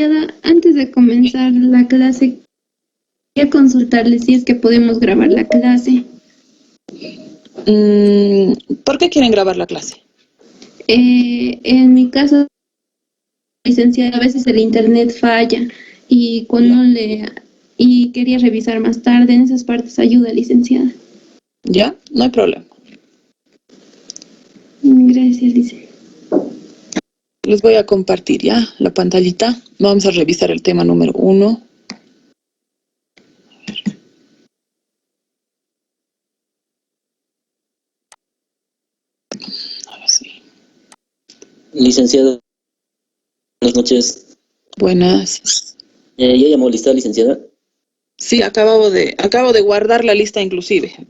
Licenciada, antes de comenzar la clase, quería consultarle si es que podemos grabar la clase. ¿Por qué quieren grabar la clase? En mi caso, licenciada, a veces el internet falla y y quería revisar más tarde en esas partes. Ayuda, licenciada. ¿Ya? No hay problema. Gracias, licenciada. Les voy a compartir ya la pantallita. Vamos a revisar el tema número 1. Ahora sí. Licenciado, buenas noches. Buenas. ¿Ya llamó lista, licenciada? Sí, acabo de guardar la lista inclusive.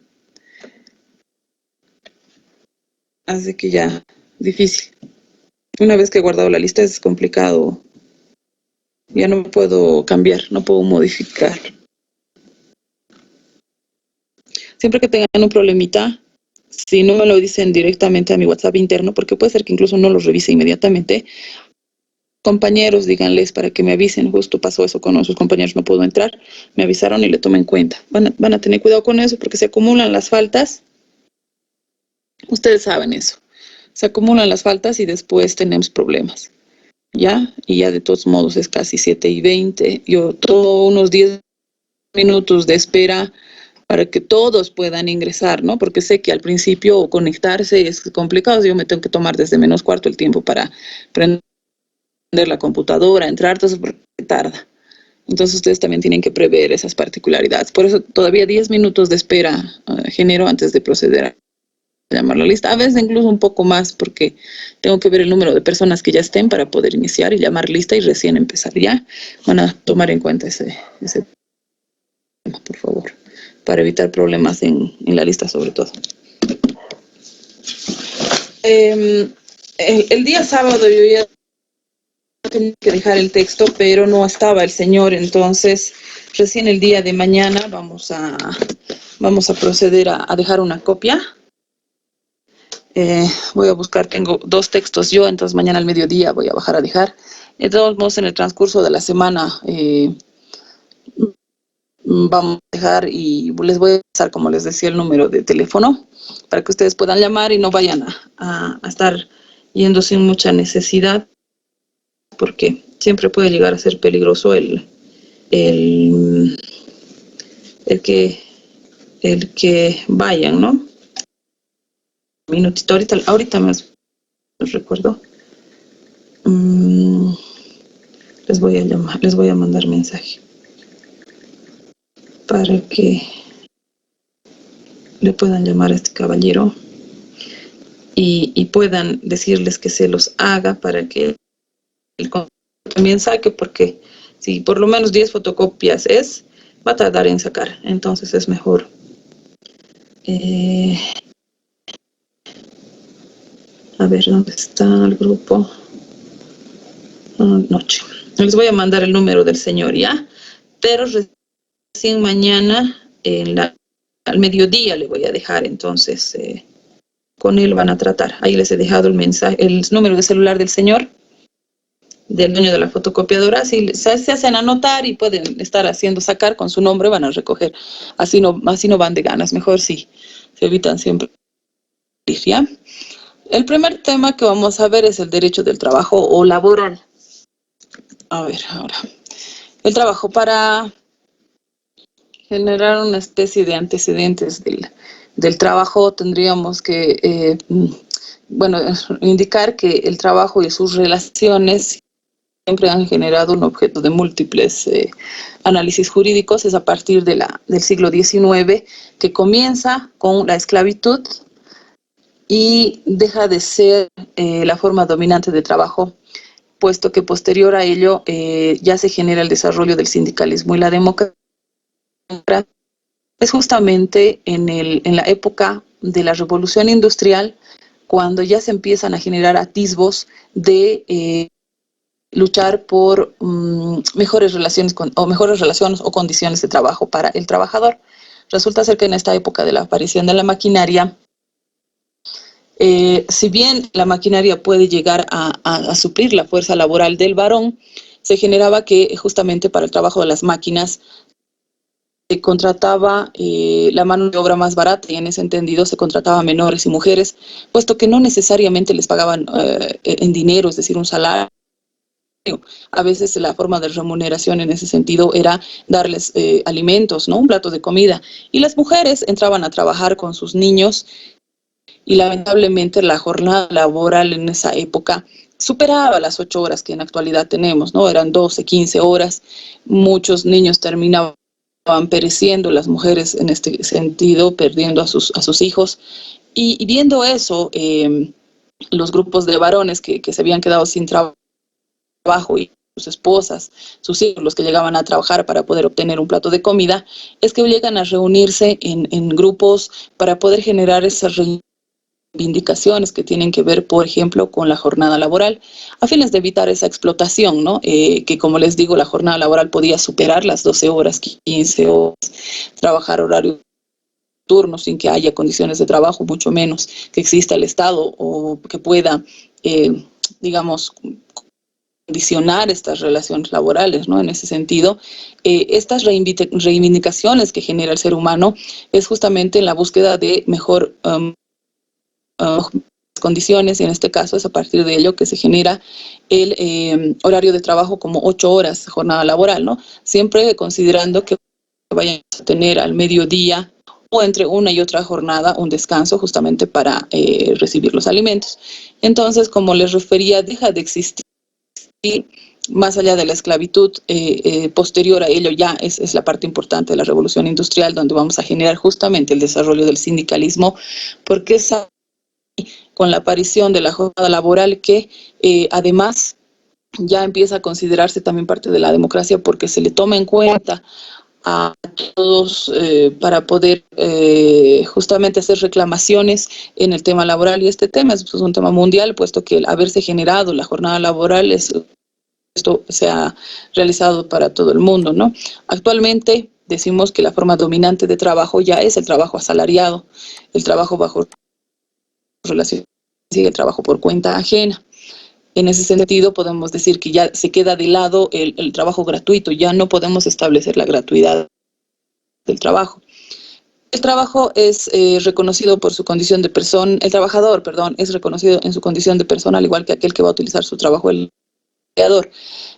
Así que ya, difícil. Una vez que he guardado la lista es complicado. Ya no puedo cambiar, no puedo modificar. Siempre que tengan un problemita, si no me lo dicen directamente a mi WhatsApp interno, porque puede ser que incluso no lo revise inmediatamente, compañeros, díganles para que me avisen. Justo pasó eso con sus compañeros, no pudo entrar, me avisaron y le tomé en cuenta. Van a tener cuidado con eso porque se acumulan las faltas. Ustedes saben eso. Se acumulan las faltas y después tenemos problemas. ¿Ya? Y ya de todos modos es casi 7:20. Yo tomo unos 10 minutos de espera para que todos puedan ingresar, ¿no? Porque sé que al principio conectarse es complicado. Yo me tengo que tomar desde menos cuarto el tiempo para prender la computadora, entrar, todo eso porque tarda. Entonces ustedes también tienen que prever esas particularidades. Por eso todavía 10 minutos de espera genero antes de proceder a llamar la lista. A veces incluso un poco más porque tengo que ver el número de personas que ya estén para poder iniciar y llamar lista y recién empezar. Ya van a tomar en cuenta ese tema, por favor, para evitar problemas en la lista sobre todo. El día sábado yo ya tenía que dejar el texto, pero no estaba el señor, entonces recién el día de mañana vamos a proceder a dejar una copia. Voy a buscar, tengo 2 textos yo, entonces mañana al mediodía voy a bajar a dejar. De todos modos, en el transcurso de la semana vamos a dejar y les voy a pasar, como les decía, el número de teléfono para que ustedes puedan llamar y no vayan a estar yendo sin mucha necesidad, porque siempre puede llegar a ser peligroso el que vayan, ¿no? Un minutito, ahorita más recuerdo. Les voy a llamar, les voy a mandar mensaje para que le puedan llamar a este caballero y puedan decirles que se los haga para que él también saque, porque si por lo menos 10 fotocopias va a tardar en sacar, entonces es mejor. A ver, ¿dónde está el grupo? Noche. Les voy a mandar el número del señor, ¿ya? Pero recién mañana, al mediodía le voy a dejar, entonces con él van a tratar. Ahí les he dejado el mensaje, el número de celular del señor, del dueño de la fotocopiadora. Si se hacen anotar y pueden estar haciendo sacar con su nombre, van a recoger. Así no van de ganas, mejor sí, se evitan siempre. ¿Ya? El primer tema que vamos a ver es el derecho del trabajo o laboral. A ver, ahora. El trabajo, para generar una especie de antecedentes del trabajo, tendríamos que, indicar que el trabajo y sus relaciones siempre han generado un objeto de múltiples análisis jurídicos. Es a partir del siglo XIX que comienza con la esclavitud y deja de ser la forma dominante de trabajo, puesto que posterior a ello ya se genera el desarrollo del sindicalismo y la democracia. Es justamente en la época de la Revolución Industrial cuando ya se empiezan a generar atisbos de luchar por mejores relaciones o condiciones de trabajo para el trabajador. Resulta ser que en esta época de la aparición de la maquinaria, si bien la maquinaria puede llegar a suplir la fuerza laboral del varón, se generaba que justamente para el trabajo de las máquinas se contrataba la mano de obra más barata y en ese entendido se contrataba menores y mujeres, puesto que no necesariamente les pagaban en dinero, es decir, un salario. A veces la forma de remuneración en ese sentido era darles alimentos, ¿no? Un plato de comida. Y las mujeres entraban a trabajar con sus niños y lamentablemente la jornada laboral en esa época superaba las 8 horas que en la actualidad tenemos, ¿no? Eran 12, 15 horas. Muchos niños terminaban pereciendo, las mujeres en este sentido, perdiendo a sus hijos. Y viendo eso, los grupos de varones que se habían quedado sin trabajo y sus esposas, sus hijos, los que llegaban a trabajar para poder obtener un plato de comida, es que llegan a reunirse en grupos para poder generar esas reivindicaciones que tienen que ver, por ejemplo, con la jornada laboral, a fines de evitar esa explotación, ¿no? Que como les digo, la jornada laboral podía superar las 12 horas, 15 horas, trabajar horario turno sin que haya condiciones de trabajo, mucho menos que exista el Estado o que pueda, digamos, condicionar estas relaciones laborales, ¿no? En ese sentido, estas reivindicaciones que genera el ser humano es justamente en la búsqueda de mejor condiciones, y en este caso es a partir de ello que se genera el horario de trabajo como 8 horas jornada laboral, ¿no? Siempre considerando que vayan a tener al mediodía o entre una y otra jornada un descanso justamente para recibir los alimentos. Entonces, como les refería, deja de existir más allá de la esclavitud, posterior a ello ya es la parte importante de la revolución industrial, donde vamos a generar justamente el desarrollo del sindicalismo, porque es con la aparición de la jornada laboral que además ya empieza a considerarse también parte de la democracia, porque se le toma en cuenta a todos para poder justamente hacer reclamaciones en el tema laboral, y este tema es un tema mundial, puesto que el haberse generado la jornada laboral esto se ha realizado para todo el mundo, ¿no? Actualmente decimos que la forma dominante de trabajo ya es el trabajo asalariado, el trabajo bajo relación, el trabajo por cuenta ajena. En ese sentido podemos decir que ya se queda de lado el trabajo gratuito, ya no podemos establecer la gratuidad del trabajo. El trabajo es reconocido por su condición de persona, el trabajador, perdón, es reconocido en su condición de persona, al igual que aquel que va a utilizar su trabajo, el empleador.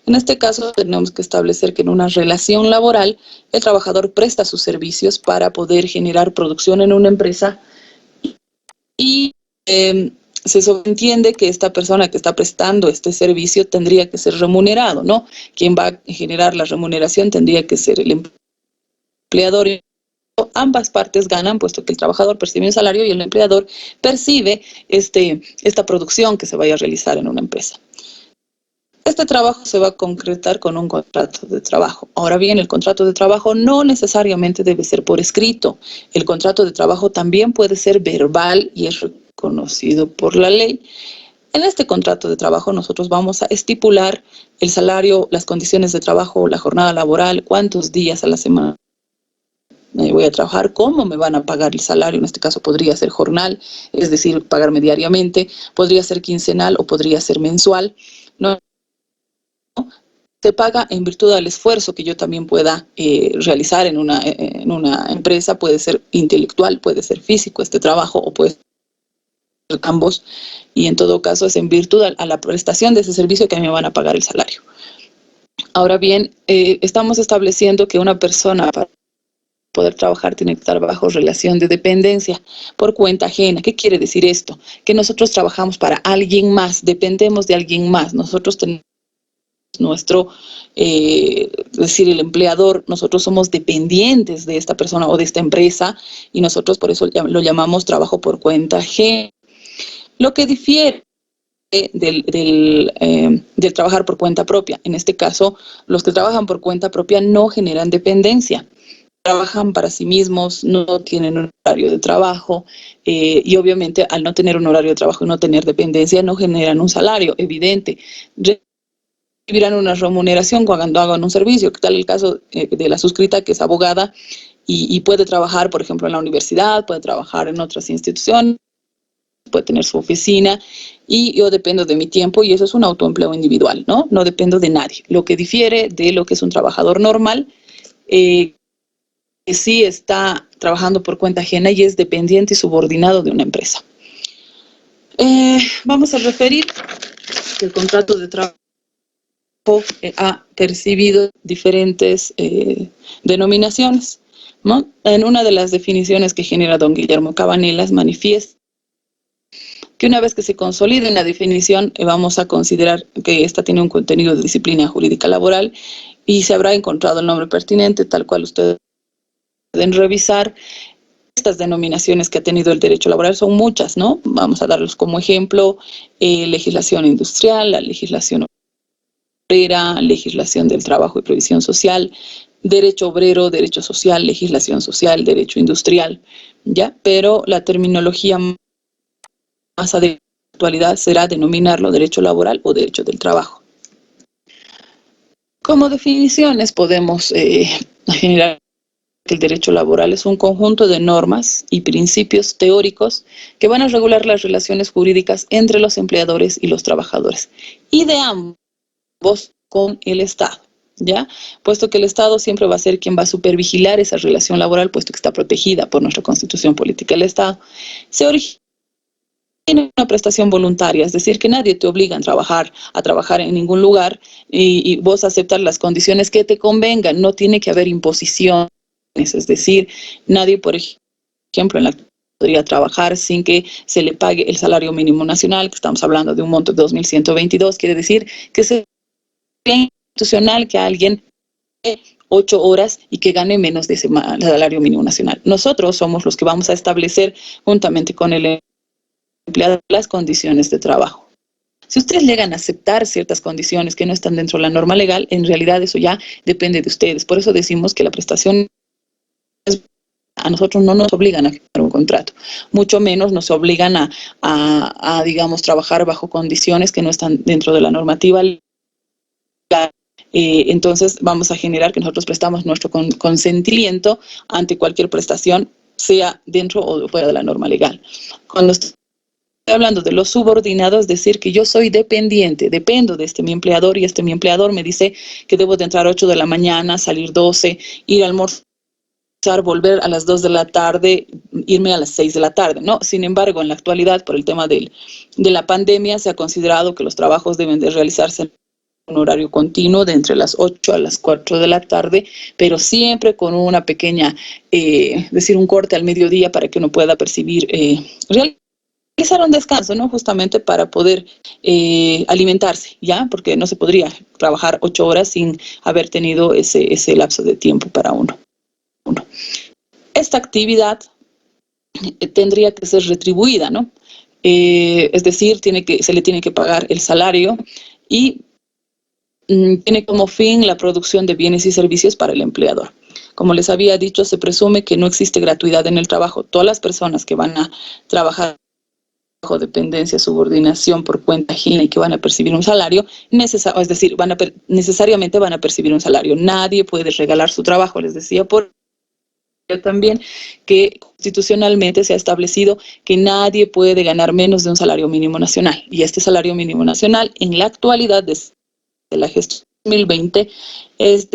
En este caso tenemos que establecer que en una relación laboral el trabajador presta sus servicios para poder generar producción en una empresa y se sobreentiende que esta persona que está prestando este servicio tendría que ser remunerado, ¿no? Quien va a generar la remuneración tendría que ser el empleador. Ambas partes ganan, puesto que el trabajador percibe un salario y el empleador percibe esta producción que se vaya a realizar en una empresa. Este trabajo se va a concretar con un contrato de trabajo. Ahora bien, el contrato de trabajo no necesariamente debe ser por escrito. El contrato de trabajo también puede ser verbal y es reconocido por la ley. En este contrato de trabajo nosotros vamos a estipular el salario, las condiciones de trabajo, la jornada laboral, cuántos días a la semana voy a trabajar, cómo me van a pagar el salario. En este caso podría ser jornal, es decir, pagarme diariamente, podría ser quincenal o podría ser mensual, ¿no? Se paga en virtud del esfuerzo que yo también pueda realizar en una empresa. Puede ser intelectual, puede ser físico este trabajo, o puede ser ambos, y en todo caso es en virtud a la prestación de ese servicio que a mí me van a pagar el salario. Ahora bien, estamos estableciendo que una persona para poder trabajar tiene que estar bajo relación de dependencia por cuenta ajena. ¿Qué quiere decir esto? Que nosotros trabajamos para alguien más, dependemos de alguien más. Nosotros tenemos nuestro, es decir, el empleador, nosotros somos dependientes de esta persona o de esta empresa, y nosotros por eso lo llamamos trabajo por cuenta ajena. Lo que difiere del trabajar por cuenta propia, en este caso, los que trabajan por cuenta propia no generan dependencia. Trabajan para sí mismos, no tienen un horario de trabajo, y obviamente al no tener un horario de trabajo y no tener dependencia, no generan un salario evidente. Recibirán una remuneración cuando hagan un servicio, que tal el caso de la suscrita, que es abogada y puede trabajar, por ejemplo, en la universidad, puede trabajar en otras instituciones, puede tener su oficina, y yo dependo de mi tiempo y eso es un autoempleo individual, ¿no? No dependo de nadie. Lo que difiere de lo que es un trabajador normal, que sí está trabajando por cuenta ajena y es dependiente y subordinado de una empresa. Vamos a referir que el contrato de trabajo ha percibido diferentes denominaciones, ¿no? En una de las definiciones que genera don Guillermo Cabanelas manifiesta que una vez que se consolide una definición, vamos a considerar que esta tiene un contenido de disciplina jurídica laboral y se habrá encontrado el nombre pertinente, tal cual ustedes pueden revisar. Estas denominaciones que ha tenido el derecho laboral son muchas, ¿no? Vamos a darlos como ejemplo: legislación industrial, la legislación obrera, legislación del trabajo y previsión social, derecho obrero, derecho social, legislación social, derecho industrial, ¿ya? Pero la terminología más adecuada en la actualidad será denominarlo derecho laboral o derecho del trabajo. Como definiciones podemos generar que el derecho laboral es un conjunto de normas y principios teóricos que van a regular las relaciones jurídicas entre los empleadores y los trabajadores, y de ambos con el Estado, ¿ya? Puesto que el Estado siempre va a ser quien va a supervigilar esa relación laboral, puesto que está protegida por nuestra Constitución Política del Estado. Se origina una prestación voluntaria, es decir, que nadie te obliga a trabajar en ningún lugar y vos aceptar las condiciones que te convengan. No tiene que haber imposición. Es decir, nadie, por ejemplo, en la podría trabajar sin que se le pague el salario mínimo nacional, que estamos hablando de un monto de 2.122, quiere decir que sería institucional que alguien 8 horas y que gane menos de ese salario mínimo nacional. Nosotros somos los que vamos a establecer, juntamente con el empleado, las condiciones de trabajo. Si ustedes llegan a aceptar ciertas condiciones que no están dentro de la norma legal, en realidad eso ya depende de ustedes. Por eso decimos que la prestación a nosotros no nos obligan a firmar un contrato, mucho menos nos obligan a digamos, trabajar bajo condiciones que no están dentro de la normativa legal. Entonces vamos a generar que nosotros prestamos nuestro consentimiento ante cualquier prestación, sea dentro o fuera de la norma legal. Cuando estoy hablando de los subordinados, es decir, que yo soy dependiente, dependo de mi empleador y mi empleador me dice que debo de entrar 8 de la mañana, salir 12, ir a almorzar, volver a las 2 de la tarde, irme a las 6 de la tarde, ¿no? Sin embargo, en la actualidad, por el tema de la pandemia, se ha considerado que los trabajos deben de realizarse en un horario continuo de entre las 8 a las 4 de la tarde, pero siempre con una pequeña, decir, un corte al mediodía para que uno pueda percibir, realizar un descanso, ¿no? Justamente para poder alimentarse, ¿ya? Porque no se podría trabajar 8 horas sin haber tenido ese lapso de tiempo para uno. Esta actividad tendría que ser retribuida, ¿no? Es decir, se le tiene que pagar el salario y tiene como fin la producción de bienes y servicios para el empleador. Como les había dicho, se presume que no existe gratuidad en el trabajo. Todas las personas que van a trabajar bajo dependencia, subordinación por cuenta ajena y que van a percibir un salario, es decir, necesariamente van a percibir un salario. Nadie puede regalar su trabajo, les decía, también que constitucionalmente se ha establecido que nadie puede ganar menos de un salario mínimo nacional. Y este salario mínimo nacional, en la actualidad, desde la gestión 2020, es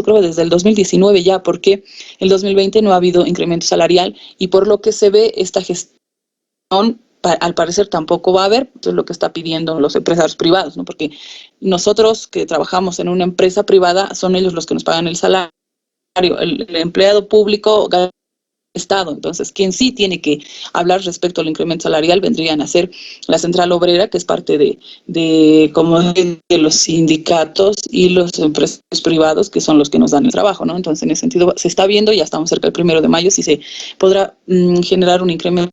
creo desde el 2019 ya, porque el 2020 no ha habido incremento salarial y por lo que se ve, esta gestión al parecer tampoco va a haber. Eso es lo que está pidiendo los empresarios privados, ¿no? Porque nosotros que trabajamos en una empresa privada, son ellos los que nos pagan el salario. El empleado público gana el Estado. Entonces, quien sí tiene que hablar respecto al incremento salarial vendrían a ser la Central Obrera, que es parte de los sindicatos, y los empresarios privados, que son los que nos dan el trabajo, ¿no? Entonces, en ese sentido, se está viendo, ya estamos cerca del 1 de mayo, si se podrá generar un incremento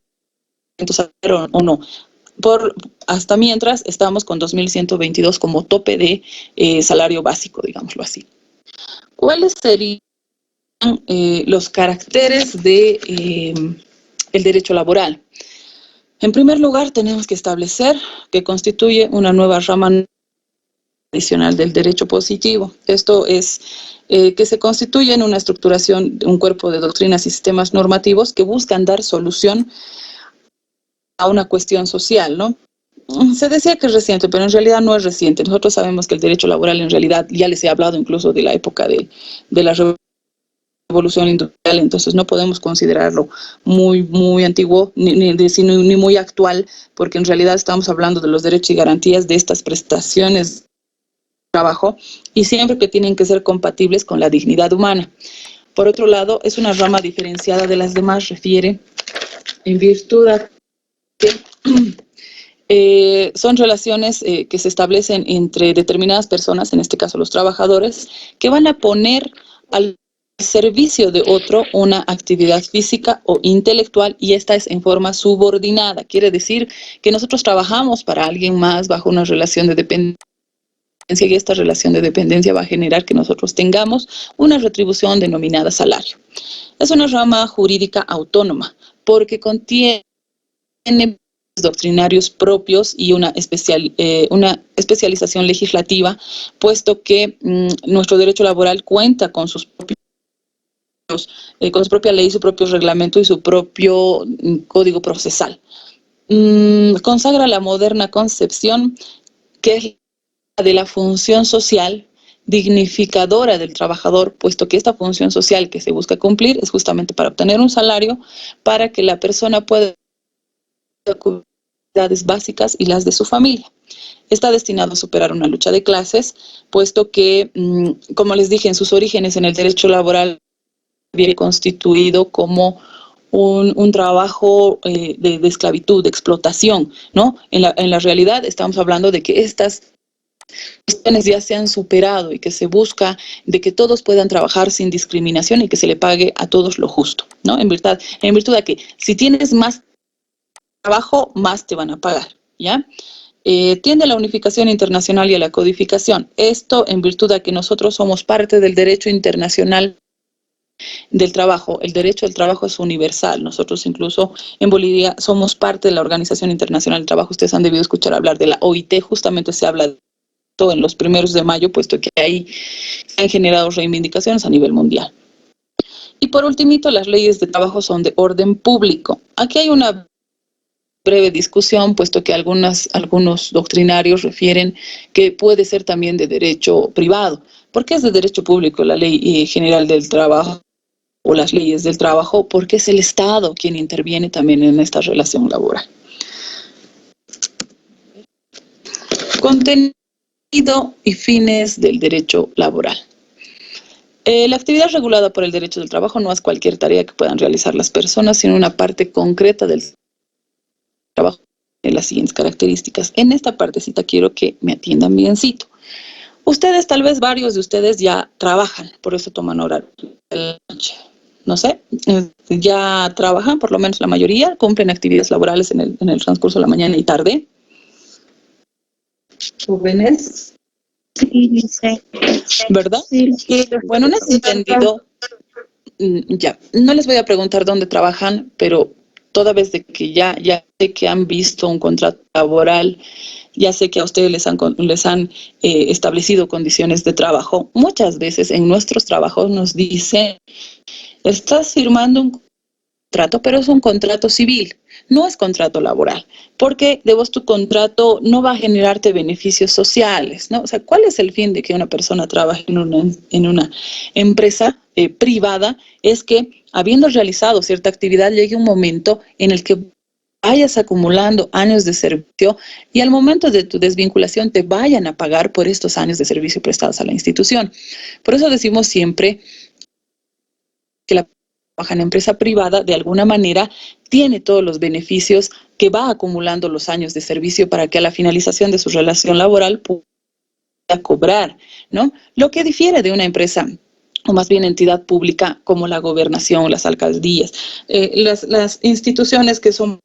salarial o no. Hasta mientras, estamos con 2.122 como tope de salario básico, digámoslo así. ¿Cuáles serían los caracteres de el derecho laboral? En primer lugar, tenemos que establecer que constituye una nueva rama adicional del derecho positivo. Esto es que se constituye en una estructuración, un cuerpo de doctrinas y sistemas normativos que buscan dar solución a una cuestión social, ¿no? Se decía que es reciente, pero en realidad no es reciente. Nosotros sabemos que el derecho laboral en realidad, ya les he hablado incluso de la época de la revolución industrial, entonces no podemos considerarlo muy antiguo ni muy actual, porque en realidad estamos hablando de los derechos y garantías de estas prestaciones de trabajo y siempre que tienen que ser compatibles con la dignidad humana. Por otro lado, es una rama diferenciada de las demás, refiere en virtud a que son relaciones que se establecen entre determinadas personas, en este caso los trabajadores, que van a poner al servicio de otro una actividad física o intelectual y esta es en forma subordinada. Quiere decir que nosotros trabajamos para alguien más bajo una relación de dependencia y esta relación de dependencia va a generar que nosotros tengamos una retribución denominada salario. Es una rama jurídica autónoma porque contiene doctrinarios propios y una especialización legislativa, puesto que nuestro derecho laboral cuenta con sus propios con su propia ley, su propio reglamento y su propio código procesal. Consagra la moderna concepción que es la de la función social dignificadora del trabajador, puesto que esta función social que se busca cumplir es justamente para obtener un salario para que la persona pueda cubrir las necesidades básicas y las de su familia. Está destinado a superar una lucha de clases, puesto que, como les dije, en sus orígenes en el derecho laboral viene constituido como un trabajo de esclavitud, de explotación, ¿no? En la realidad estamos hablando de que estas cuestiones ya se han superado y que se busca de que todos puedan trabajar sin discriminación y que se le pague a todos lo justo, ¿no? En virtud de que si tienes más trabajo, más te van a pagar, ¿ya? Tiende a la unificación internacional y a la codificación. Esto en virtud de que nosotros somos parte del derecho internacional del trabajo. El derecho al trabajo es universal. Nosotros incluso en Bolivia somos parte de la Organización Internacional del Trabajo. Ustedes han debido escuchar hablar de la OIT. Justamente se habla de esto en los 1 de mayo, puesto que ahí se han generado reivindicaciones a nivel mundial. Y por ultimito, las leyes de trabajo son de orden público. Aquí hay una breve discusión, puesto que algunos doctrinarios refieren que puede ser también de derecho privado. ¿Por qué es de derecho público la Ley General del Trabajo o las leyes del trabajo? Porque es el Estado quien interviene también en esta relación laboral. Contenido y fines del derecho laboral. La actividad regulada por el derecho del trabajo no es cualquier tarea que puedan realizar las personas, sino una parte concreta del trabajo de las siguientes características. En esta partecita quiero que me atiendan biencito. Ustedes, tal vez varios de ustedes ya trabajan, por eso toman hora de la noche. No sé, ya trabajan, por lo menos la mayoría, cumplen actividades laborales en el transcurso de la mañana y tarde. Jóvenes. Sí, sí. ¿Verdad? Sí. Bueno, en ese entendido, ya, no les voy a preguntar dónde trabajan, pero toda vez de que ya sé que han visto un contrato laboral, ya sé que a ustedes les han establecido condiciones de trabajo. Muchas veces en nuestros trabajos nos dicen, estás firmando un contrato, pero es un contrato civil, no es contrato laboral, porque de vos tu contrato no va a generarte beneficios sociales, ¿no? O sea, ¿cuál es el fin de que una persona trabaje en una empresa privada? Es que, habiendo realizado cierta actividad, llegue un momento en el que vayas acumulando años de servicio y al momento de tu desvinculación te vayan a pagar por estos años de servicio prestados a la institución. Por eso decimos siempre que la trabaja en empresa privada, de alguna manera, tiene todos los beneficios que va acumulando los años de servicio para que a la finalización de su relación laboral pueda cobrar, ¿no? Lo que difiere de una empresa, o más bien entidad pública, como la gobernación, las alcaldías, las instituciones que son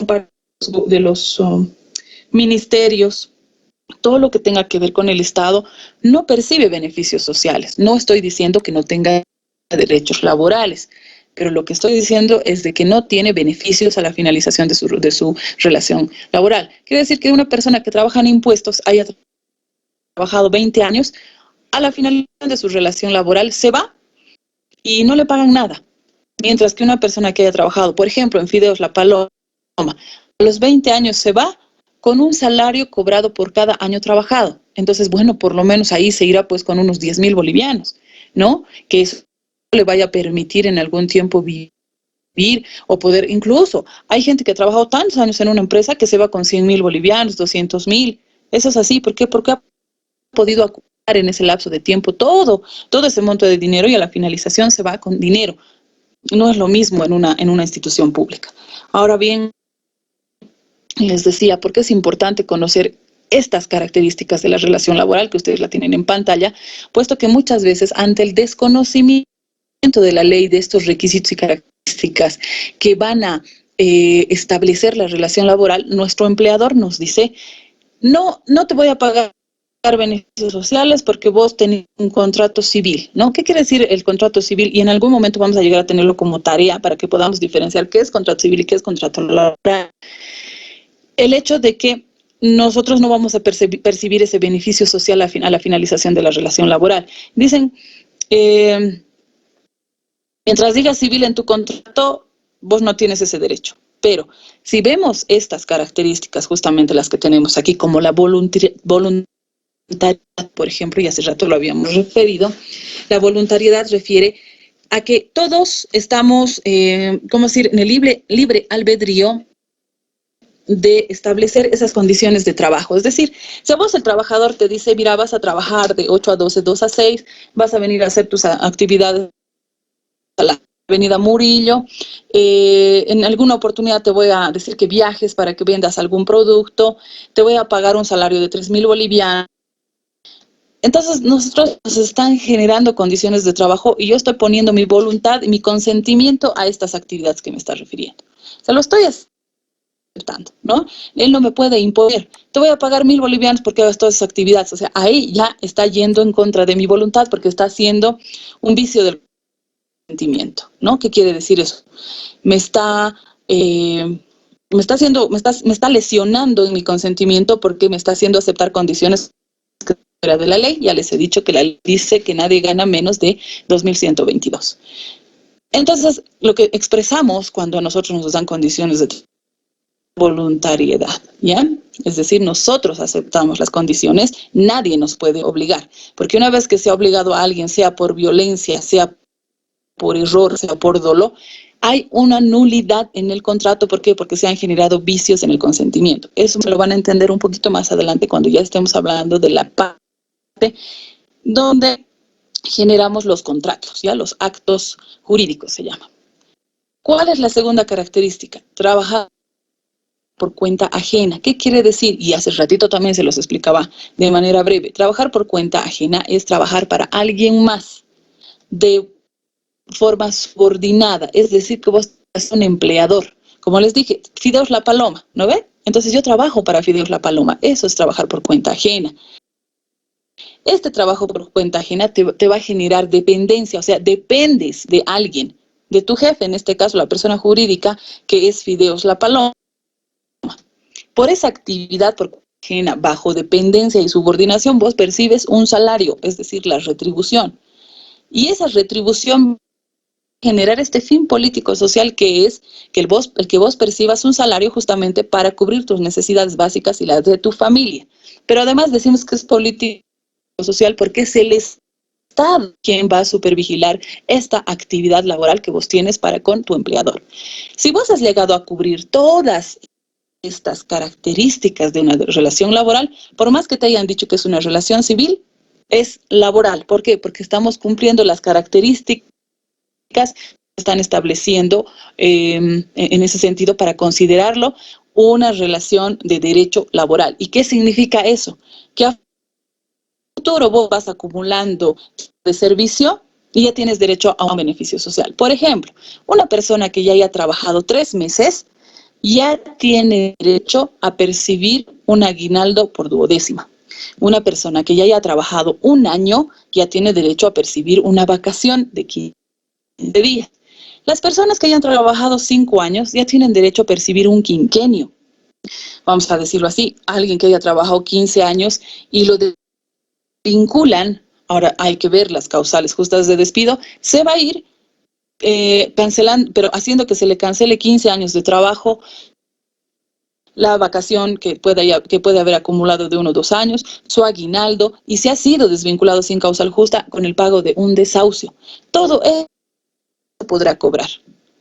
parte de los ministerios, todo lo que tenga que ver con el Estado, no percibe beneficios sociales. No estoy diciendo que no tenga derechos laborales, pero lo que estoy diciendo es de que no tiene beneficios a la finalización de su relación laboral. Quiere decir que una persona que trabaja en impuestos haya trabajado 20 años, a la finalización de su relación laboral se va y no le pagan nada. Mientras que una persona que haya trabajado, por ejemplo, en Fideos La Paloma, los 20 años se va con un salario cobrado por cada año trabajado. Entonces, bueno, por lo menos ahí se irá pues con unos 10,000 bolivianos, ¿no? Que eso le vaya a permitir en algún tiempo vivir o poder, incluso, hay gente que ha trabajado tantos años en una empresa que se va con 100,000 bolivianos, 200,000. Eso es así. ¿Por qué? Porque ha podido acumular en ese lapso de tiempo todo ese monto de dinero y a la finalización se va con dinero. No es lo mismo en una institución pública. Ahora bien, les decía, ¿por qué es importante conocer estas características de la relación laboral que ustedes la tienen en pantalla? Puesto que muchas veces ante el desconocimiento de la ley de estos requisitos y características que van a establecer la relación laboral, nuestro empleador nos dice, no te voy a pagar beneficios sociales porque vos tenés un contrato civil, ¿no? ¿Qué quiere decir el contrato civil? Y en algún momento vamos a llegar a tenerlo como tarea para que podamos diferenciar qué es contrato civil y qué es contrato laboral. El hecho de que nosotros no vamos a percibir ese beneficio social a la finalización de la relación laboral. Dicen, mientras diga civil en tu contrato, vos no tienes ese derecho. Pero si vemos estas características, justamente las que tenemos aquí, como la voluntariedad, por ejemplo, y hace rato lo habíamos referido, la voluntariedad refiere a que todos estamos, ¿cómo decir?, en el libre albedrío de establecer esas condiciones de trabajo. Es decir, si a vos el trabajador te dice, mira, vas a trabajar de 8 a 12, 2 a 6, vas a venir a hacer tus actividades a la avenida Murillo, en alguna oportunidad te voy a decir que viajes para que vendas algún producto, te voy a pagar un salario de 3,000 bolivianos. Entonces, nosotros nos están generando condiciones de trabajo y yo estoy poniendo mi voluntad y mi consentimiento a estas actividades que me está refiriendo. Se lo estoy aceptando, ¿no? Él no me puede imponer. Te voy a pagar 1,000 bolivianos porque hagas todas esas actividades. O sea, ahí ya está yendo en contra de mi voluntad porque está haciendo un vicio del consentimiento, ¿no? ¿Qué quiere decir eso? Me está lesionando en mi consentimiento porque me está haciendo aceptar condiciones fuera de la ley. Ya les he dicho que la ley dice que nadie gana menos de 2,122. Entonces, lo que expresamos cuando a nosotros nos dan condiciones de voluntariedad, ¿ya? Es decir, nosotros aceptamos las condiciones, nadie nos puede obligar, porque una vez que se ha obligado a alguien, sea por violencia, sea por error, sea por dolo, hay una nulidad en el contrato. ¿Por qué? Porque se han generado vicios en el consentimiento. Eso me lo van a entender un poquito más adelante cuando ya estemos hablando de la parte donde generamos los contratos, ¿ya? Los actos jurídicos se llaman. ¿Cuál es la segunda característica? Trabajar por cuenta ajena. ¿Qué quiere decir? Y hace ratito también se los explicaba de manera breve. Trabajar por cuenta ajena es trabajar para alguien más de forma subordinada, es decir, que vos eres un empleador. Como les dije, Fideos La Paloma, ¿no ven? Entonces yo trabajo para Fideos La Paloma. Eso es trabajar por cuenta ajena. Este trabajo por cuenta ajena te va a generar dependencia, o sea, dependes de alguien, de tu jefe, en este caso la persona jurídica, que es Fideos La Paloma. Por esa actividad por cuenta ajena, bajo dependencia y subordinación, vos percibes un salario, es decir, la retribución. Y esa retribución generar este fin político social que es que el que vos percibas un salario justamente para cubrir tus necesidades básicas y las de tu familia. Pero además decimos que es político social porque es el Estado quien va a supervigilar esta actividad laboral que vos tienes para con tu empleador. Si vos has llegado a cubrir todas estas características de una relación laboral, por más que te hayan dicho que es una relación civil, es laboral. ¿Por qué? Porque estamos cumpliendo las características que están estableciendo en ese sentido para considerarlo una relación de derecho laboral. ¿Y qué significa eso? Que a futuro vos vas acumulando de servicio y ya tienes derecho a un beneficio social. Por ejemplo, una persona que ya haya trabajado 3 meses ya tiene derecho a percibir un aguinaldo por 12ª. Una persona que ya haya trabajado 1 año ya tiene derecho a percibir una vacación de 15 días. Las personas que hayan trabajado 5 años ya tienen derecho a percibir un quinquenio. Vamos a decirlo así, alguien que haya trabajado 15 años y lo vinculan, ahora hay que ver las causales justas de despido, se va a ir cancelando, pero haciendo que se le cancele 15 años de trabajo la vacación que puede haber acumulado de 1 o 2 años, su aguinaldo, y si ha sido desvinculado sin causal justa con el pago de un desahucio. Todo eso podrá cobrar,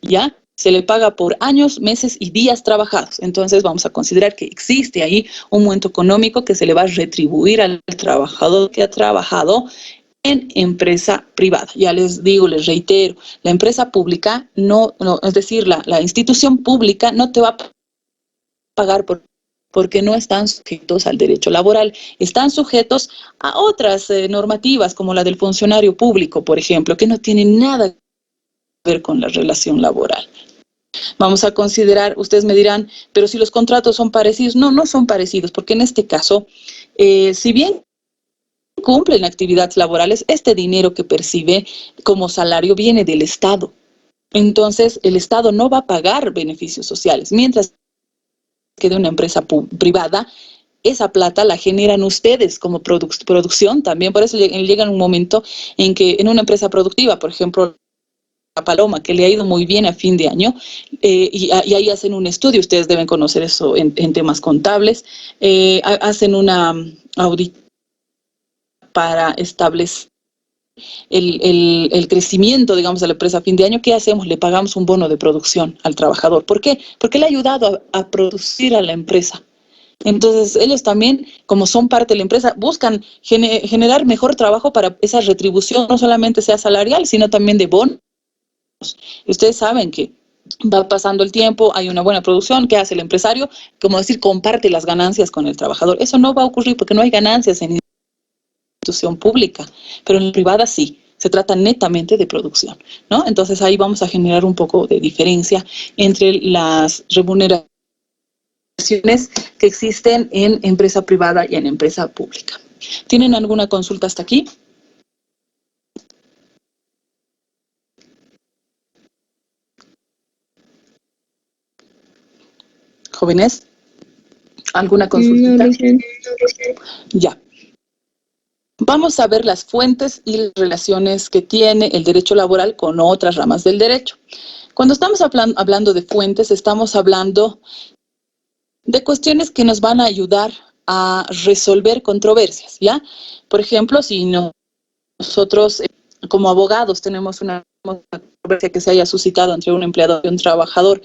¿ya? Se le paga por años, meses y días trabajados. Entonces vamos a considerar que existe ahí un monto económico que se le va a retribuir al trabajador que ha trabajado en empresa privada. Ya les digo, les reitero, la empresa pública es decir, la institución pública no te va a pagar porque no están sujetos al derecho laboral, están sujetos a otras normativas como la del funcionario público, por ejemplo, que no tienen nada que ver con la relación laboral. Vamos a considerar, ustedes me dirán, pero si los contratos son parecidos, no son parecidos, porque en este caso, si bien cumplen actividades laborales, este dinero que percibe como salario viene del Estado. Entonces, el Estado no va a pagar beneficios sociales, mientras que de una empresa privada, esa plata la generan ustedes como producción también. Por eso llega un momento en que en una empresa productiva, por ejemplo, la Paloma, que le ha ido muy bien a fin de año, y ahí hacen un estudio, ustedes deben conocer eso en temas contables, hacen una auditoría para establecer el crecimiento, digamos, de la empresa a fin de año. ¿Qué hacemos? Le pagamos un bono de producción al trabajador. ¿Por qué? Porque le ha ayudado a producir a la empresa. Entonces, ellos también, como son parte de la empresa, buscan generar mejor trabajo para esa retribución, no solamente sea salarial, sino también de bonos. Y ustedes saben que va pasando el tiempo, hay una buena producción, ¿qué hace el empresario? Como decir, comparte las ganancias con el trabajador. Eso no va a ocurrir porque no hay ganancias en institución pública, pero en la privada sí. Se trata netamente de producción, ¿no? Entonces ahí vamos a generar un poco de diferencia entre las remuneraciones que existen en empresa privada y en empresa pública. ¿Tienen alguna consulta hasta aquí? Jóvenes, ¿alguna consulta? No, Ya. Vamos a ver las fuentes y las relaciones que tiene el derecho laboral con otras ramas del derecho. Cuando estamos hablando de fuentes, estamos hablando de cuestiones que nos van a ayudar a resolver controversias, ¿ya? Por ejemplo, si nosotros como abogados tenemos una controversia que se haya suscitado entre un empleador y un trabajador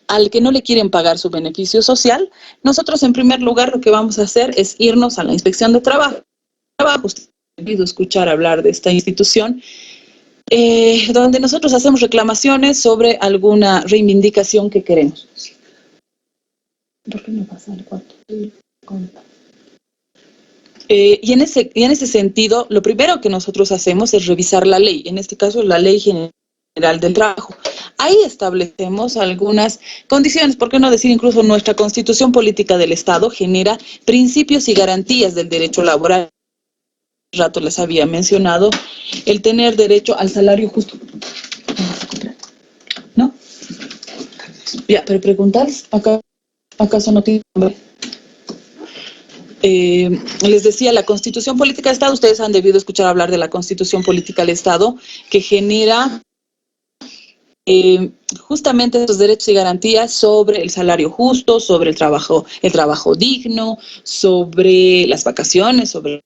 al que no le quieren pagar su beneficio social, nosotros en primer lugar lo que vamos a hacer es irnos a la inspección de trabajo. Usted ha oído escuchar hablar de esta institución, donde nosotros hacemos reclamaciones sobre alguna reivindicación que queremos. ¿Por qué no pasa el cuarto? Y en ese sentido, lo primero que nosotros hacemos es revisar la ley, en este caso la Ley General del Trabajo. Ahí establecemos algunas condiciones, por qué no decir incluso nuestra Constitución Política del Estado genera principios y garantías del derecho laboral. Rato les había mencionado el tener derecho al salario justo. ¿No? Ya, pero preguntarles, ¿acaso no tiene nombre? Les decía, la Constitución Política del Estado, ustedes han debido escuchar hablar de la Constitución Política del Estado, que genera justamente estos derechos y garantías sobre el salario justo, sobre el trabajo digno, sobre las vacaciones, sobre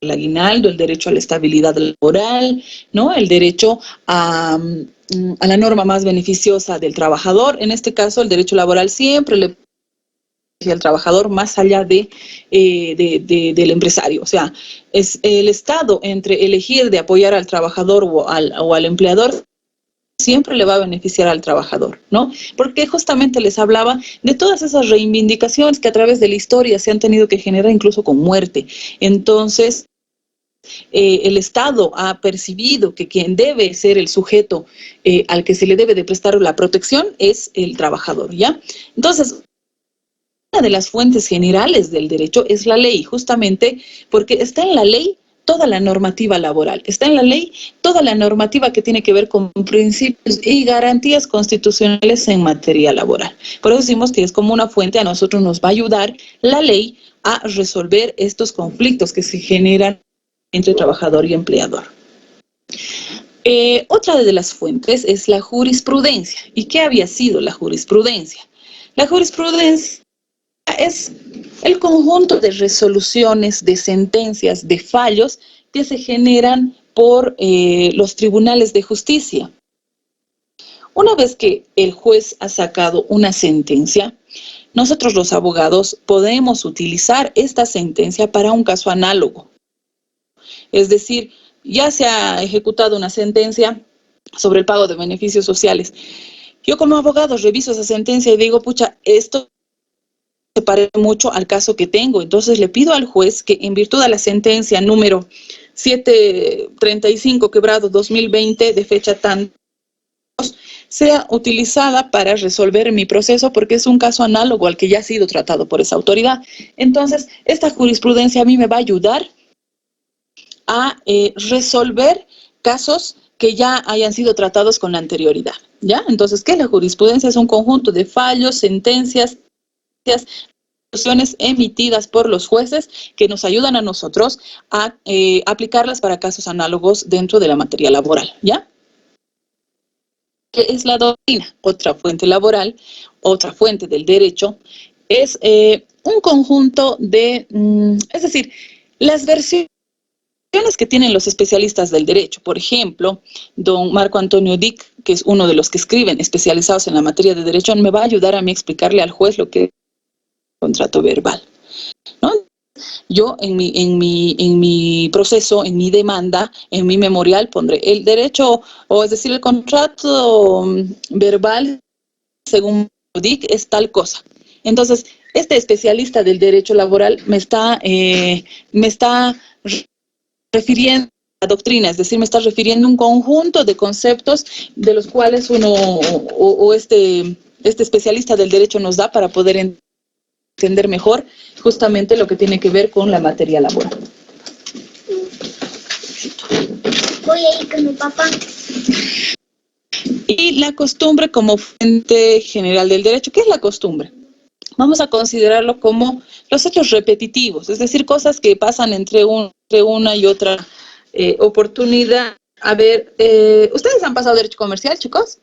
el aguinaldo, el derecho a la estabilidad laboral, ¿no? El derecho a la norma más beneficiosa del trabajador. En este caso, el derecho laboral siempre le al trabajador más allá del empresario. O sea, es el Estado entre elegir de apoyar al trabajador o al empleador, siempre le va a beneficiar al trabajador, ¿no? Porque justamente les hablaba de todas esas reivindicaciones que a través de la historia se han tenido que generar incluso con muerte. Entonces, el Estado ha percibido que quien debe ser el sujeto al que se le debe de prestar la protección es el trabajador, ¿ya? Entonces, una de las fuentes generales del derecho es la ley, justamente porque está en la ley toda la normativa laboral, está en la ley toda la normativa que tiene que ver con principios y garantías constitucionales en materia laboral. Por eso decimos que es como una fuente, a nosotros nos va a ayudar la ley a resolver estos conflictos que se generan entre trabajador y empleador. Otra de las fuentes es la jurisprudencia. ¿Y qué había sido la jurisprudencia? La jurisprudencia es el conjunto de resoluciones, de sentencias, de fallos que se generan por los tribunales de justicia. Una vez que el juez ha sacado una sentencia, nosotros los abogados podemos utilizar esta sentencia para un caso análogo. Es decir, ya se ha ejecutado una sentencia sobre el pago de beneficios sociales. Yo como abogado reviso esa sentencia y digo, pucha, esto se parece mucho al caso que tengo. Entonces le pido al juez que en virtud de la sentencia número 735/2020 de fecha tan sea utilizada para resolver mi proceso porque es un caso análogo al que ya ha sido tratado por esa autoridad. Entonces, esta jurisprudencia a mí me va a ayudar a resolver casos que ya hayan sido tratados con anterioridad, ¿ya? Entonces, ¿qué es la jurisprudencia? Es un conjunto de fallos, sentencias, resoluciones emitidas por los jueces que nos ayudan a nosotros a aplicarlas para casos análogos dentro de la materia laboral, ¿ya? ¿Qué es la doctrina? Otra fuente laboral, otra fuente del derecho, es un conjunto de, es decir, las versiones que tienen los especialistas del derecho. Por ejemplo, don Marco Antonio Dick, que es uno de los que escriben especializados en la materia de derecho, me va a ayudar a mí a explicarle al juez lo que es contrato verbal, ¿no? Yo en mi proceso, en mi demanda, en mi memorial pondré el derecho, o es decir, el contrato verbal, según DIC, es tal cosa. Entonces, este especialista del derecho laboral me está refiriendo a la doctrina, es decir, me está refiriendo a un conjunto de conceptos de los cuales uno o este especialista del derecho nos da para poder entender mejor justamente lo que tiene que ver con la materia laboral. Voy a ir con mi papá. Y la costumbre como fuente general del derecho. ¿Qué es la costumbre? Vamos a considerarlo como los hechos repetitivos, es decir, cosas que pasan entre una y otra oportunidad. A ver, ¿ustedes han pasado derecho comercial, chicos?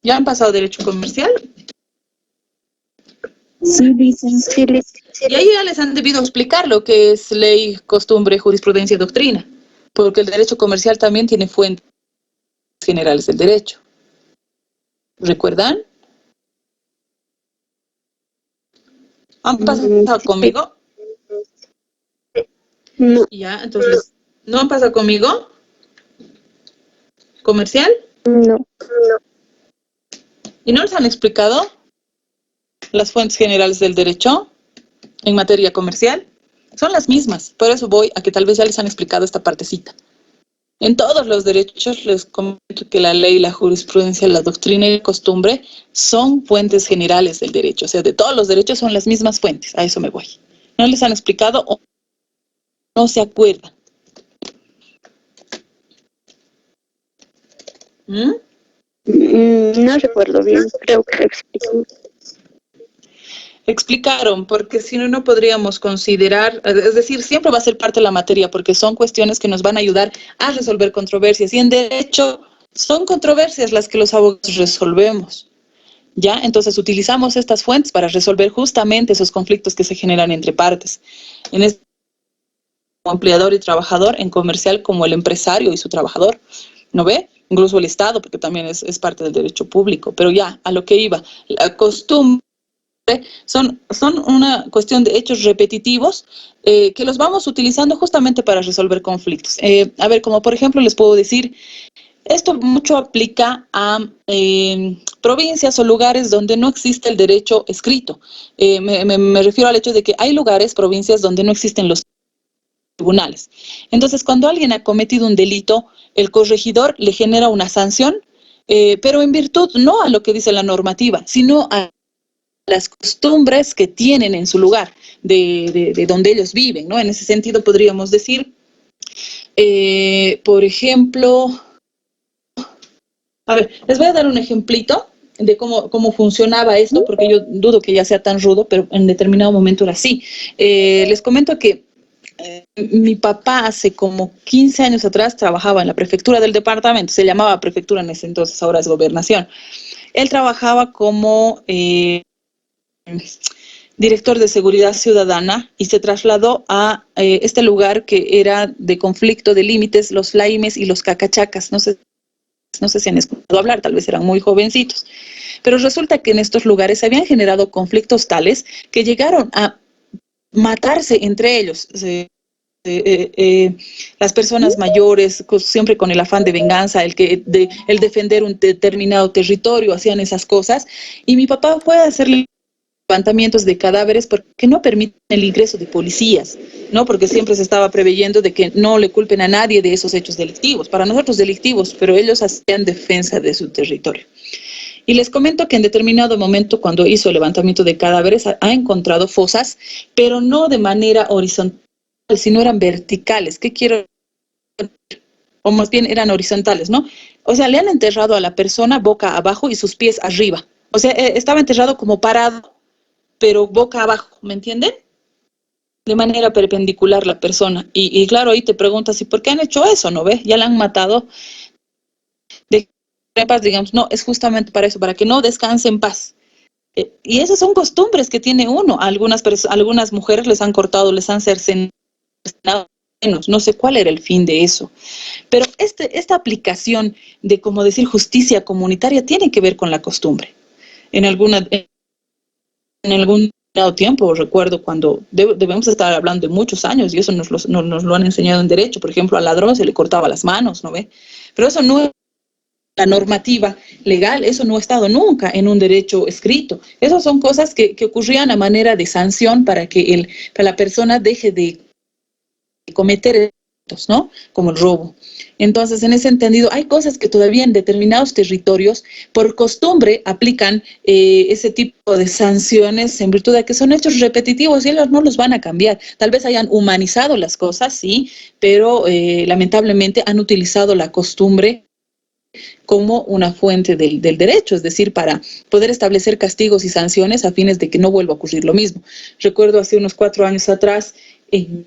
¿Ya han pasado derecho comercial? Sí, dicen. Sí, Y ahí ya les han debido explicar lo que es ley, costumbre, jurisprudencia y doctrina, porque el derecho comercial también tiene fuentes generales del derecho. ¿Recuerdan? ¿Han pasado conmigo? No, Ya, entonces, ¿no han pasado conmigo? ¿Comercial? no. ¿Y no les han explicado las fuentes generales del derecho en materia comercial? Son las mismas, por eso voy a que tal vez ya les han explicado esta partecita. En todos los derechos les comento que la ley, la jurisprudencia, la doctrina y la costumbre son fuentes generales del derecho. O sea, de todos los derechos son las mismas fuentes. A eso me voy. ¿No les han explicado o no se acuerdan? No recuerdo bien, creo que lo expliqué. Explicaron, porque si no, no podríamos considerar, es decir, siempre va a ser parte de la materia, porque son cuestiones que nos van a ayudar a resolver controversias. Y en derecho son controversias las que los abogados resolvemos, ¿ya? Entonces utilizamos estas fuentes para resolver justamente esos conflictos que se generan entre partes. En este como empleador y trabajador, en comercial como el empresario y su trabajador, ¿no ve? Incluso el Estado, porque también es parte del derecho público. Pero ya, a lo que iba, la costumbre son una cuestión de hechos repetitivos que los vamos utilizando justamente para resolver conflictos. A ver, como por ejemplo les puedo decir, esto mucho aplica a provincias o lugares donde no existe el derecho escrito. Me refiero al hecho de que hay lugares, provincias donde no existen los tribunales. Entonces, cuando alguien ha cometido un delito, el corregidor le genera una sanción, pero en virtud no a lo que dice la normativa, sino a las costumbres que tienen en su lugar, de donde ellos viven, ¿no? En ese sentido podríamos decir, por ejemplo, a ver, les voy a dar un ejemplito de cómo funcionaba esto, porque yo dudo que ya sea tan rudo, pero en determinado momento era así. Les comento que mi papá hace como 15 años atrás trabajaba en la prefectura del departamento, se llamaba prefectura en ese entonces, ahora es gobernación. Él trabajaba como director de Seguridad Ciudadana y se trasladó a este lugar que era de conflicto de límites, los Flaimes y los Cacachacas. No sé si han escuchado hablar, tal vez eran muy jovencitos. Pero resulta que en estos lugares se habían generado conflictos tales que llegaron a matarse entre ellos. Las personas mayores, siempre con el afán de venganza, el defender un determinado territorio, hacían esas cosas. Y mi papá fue a hacerle levantamientos de cadáveres porque no permiten el ingreso de policías, ¿no? Porque siempre se estaba preveyendo de que no le culpen a nadie de esos hechos delictivos, para nosotros delictivos, pero ellos hacían defensa de su territorio. Y les comento que en determinado momento, cuando hizo el levantamiento de cadáveres, ha encontrado fosas, pero no de manera horizontal, sino eran verticales. ¿Qué quiero decir? O más bien eran horizontales, ¿no? O sea, le han enterrado a la persona boca abajo y sus pies arriba. O sea, estaba enterrado como parado, pero boca abajo, ¿me entienden? De manera perpendicular la persona. Y claro, ahí te preguntas, ¿y por qué han hecho eso, no ves? Ya la han matado. De paz, digamos, no, es justamente para eso, para que no descanse en paz. Y esas son costumbres que tiene uno. Algunas mujeres les han cortado, les han cercenado, no sé cuál era el fin de eso. Pero esta aplicación de, como decir, justicia comunitaria tiene que ver con la costumbre. En algún tiempo, recuerdo cuando debemos estar hablando de muchos años, y eso nos lo han enseñado en derecho. Por ejemplo, al ladrón se le cortaba las manos, ¿no ve? Pero eso no es la normativa legal, eso no ha estado nunca en un derecho escrito. Esas son cosas que ocurrían a manera de sanción para que la persona deje de cometer delitos, ¿no? Como el robo. Entonces, en ese entendido, hay cosas que todavía en determinados territorios, por costumbre, aplican ese tipo de sanciones en virtud de que son hechos repetitivos y ellos no los van a cambiar. Tal vez hayan humanizado las cosas, sí, pero lamentablemente han utilizado la costumbre como una fuente del derecho, es decir, para poder establecer castigos y sanciones a fines de que no vuelva a ocurrir lo mismo. Recuerdo hace unos 4 años atrás, en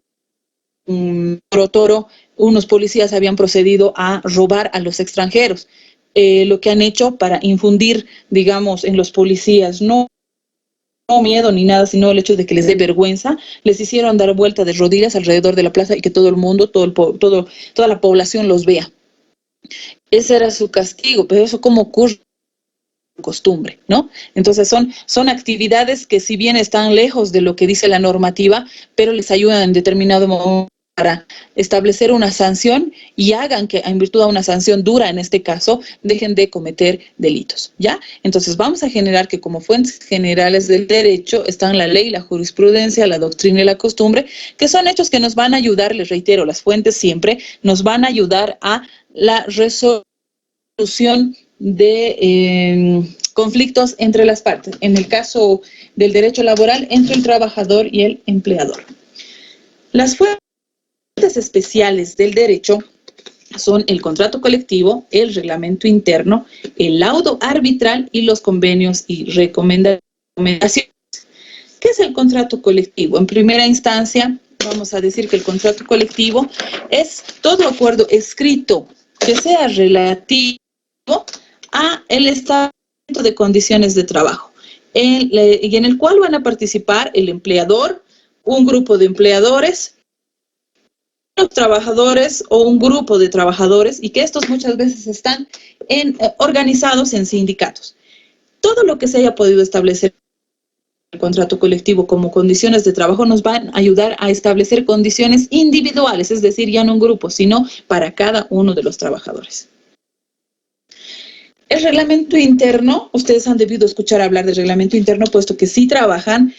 Toro, unos policías habían procedido a robar a los extranjeros. Lo que han hecho para infundir, digamos, en los policías no miedo ni nada, sino el hecho de que les dé vergüenza, les hicieron dar vuelta de rodillas alrededor de la plaza y que todo el mundo, toda la población los vea. Ese era su castigo, pero eso cómo ocurre costumbre, ¿no? Entonces son actividades que si bien están lejos de lo que dice la normativa, pero les ayudan en determinado momento para establecer una sanción y hagan que, en virtud de una sanción dura en este caso, dejen de cometer delitos, ¿ya? Entonces vamos a generar que como fuentes generales del derecho están la ley, la jurisprudencia, la doctrina y la costumbre, que son hechos que nos van a ayudar, les reitero, las fuentes siempre nos van a ayudar a la resolución de conflictos entre las partes. En el caso del derecho laboral, entre el trabajador y el empleador. Las fuentes especiales del derecho son el contrato colectivo, el reglamento interno, el laudo arbitral y los convenios y recomendaciones. ¿Qué es el contrato colectivo? En primera instancia, vamos a decir que el contrato colectivo es todo acuerdo escrito que sea relativo a el establecimiento de condiciones de trabajo, y en el cual van a participar el empleador, un grupo de empleadores, los trabajadores o un grupo de trabajadores, y que estos muchas veces están organizados en sindicatos. Todo lo que se haya podido establecer en el contrato colectivo como condiciones de trabajo nos van a ayudar a establecer condiciones individuales, es decir, ya no un grupo, sino para cada uno de los trabajadores. El reglamento interno, ustedes han debido escuchar hablar del reglamento interno, puesto que sí trabajan,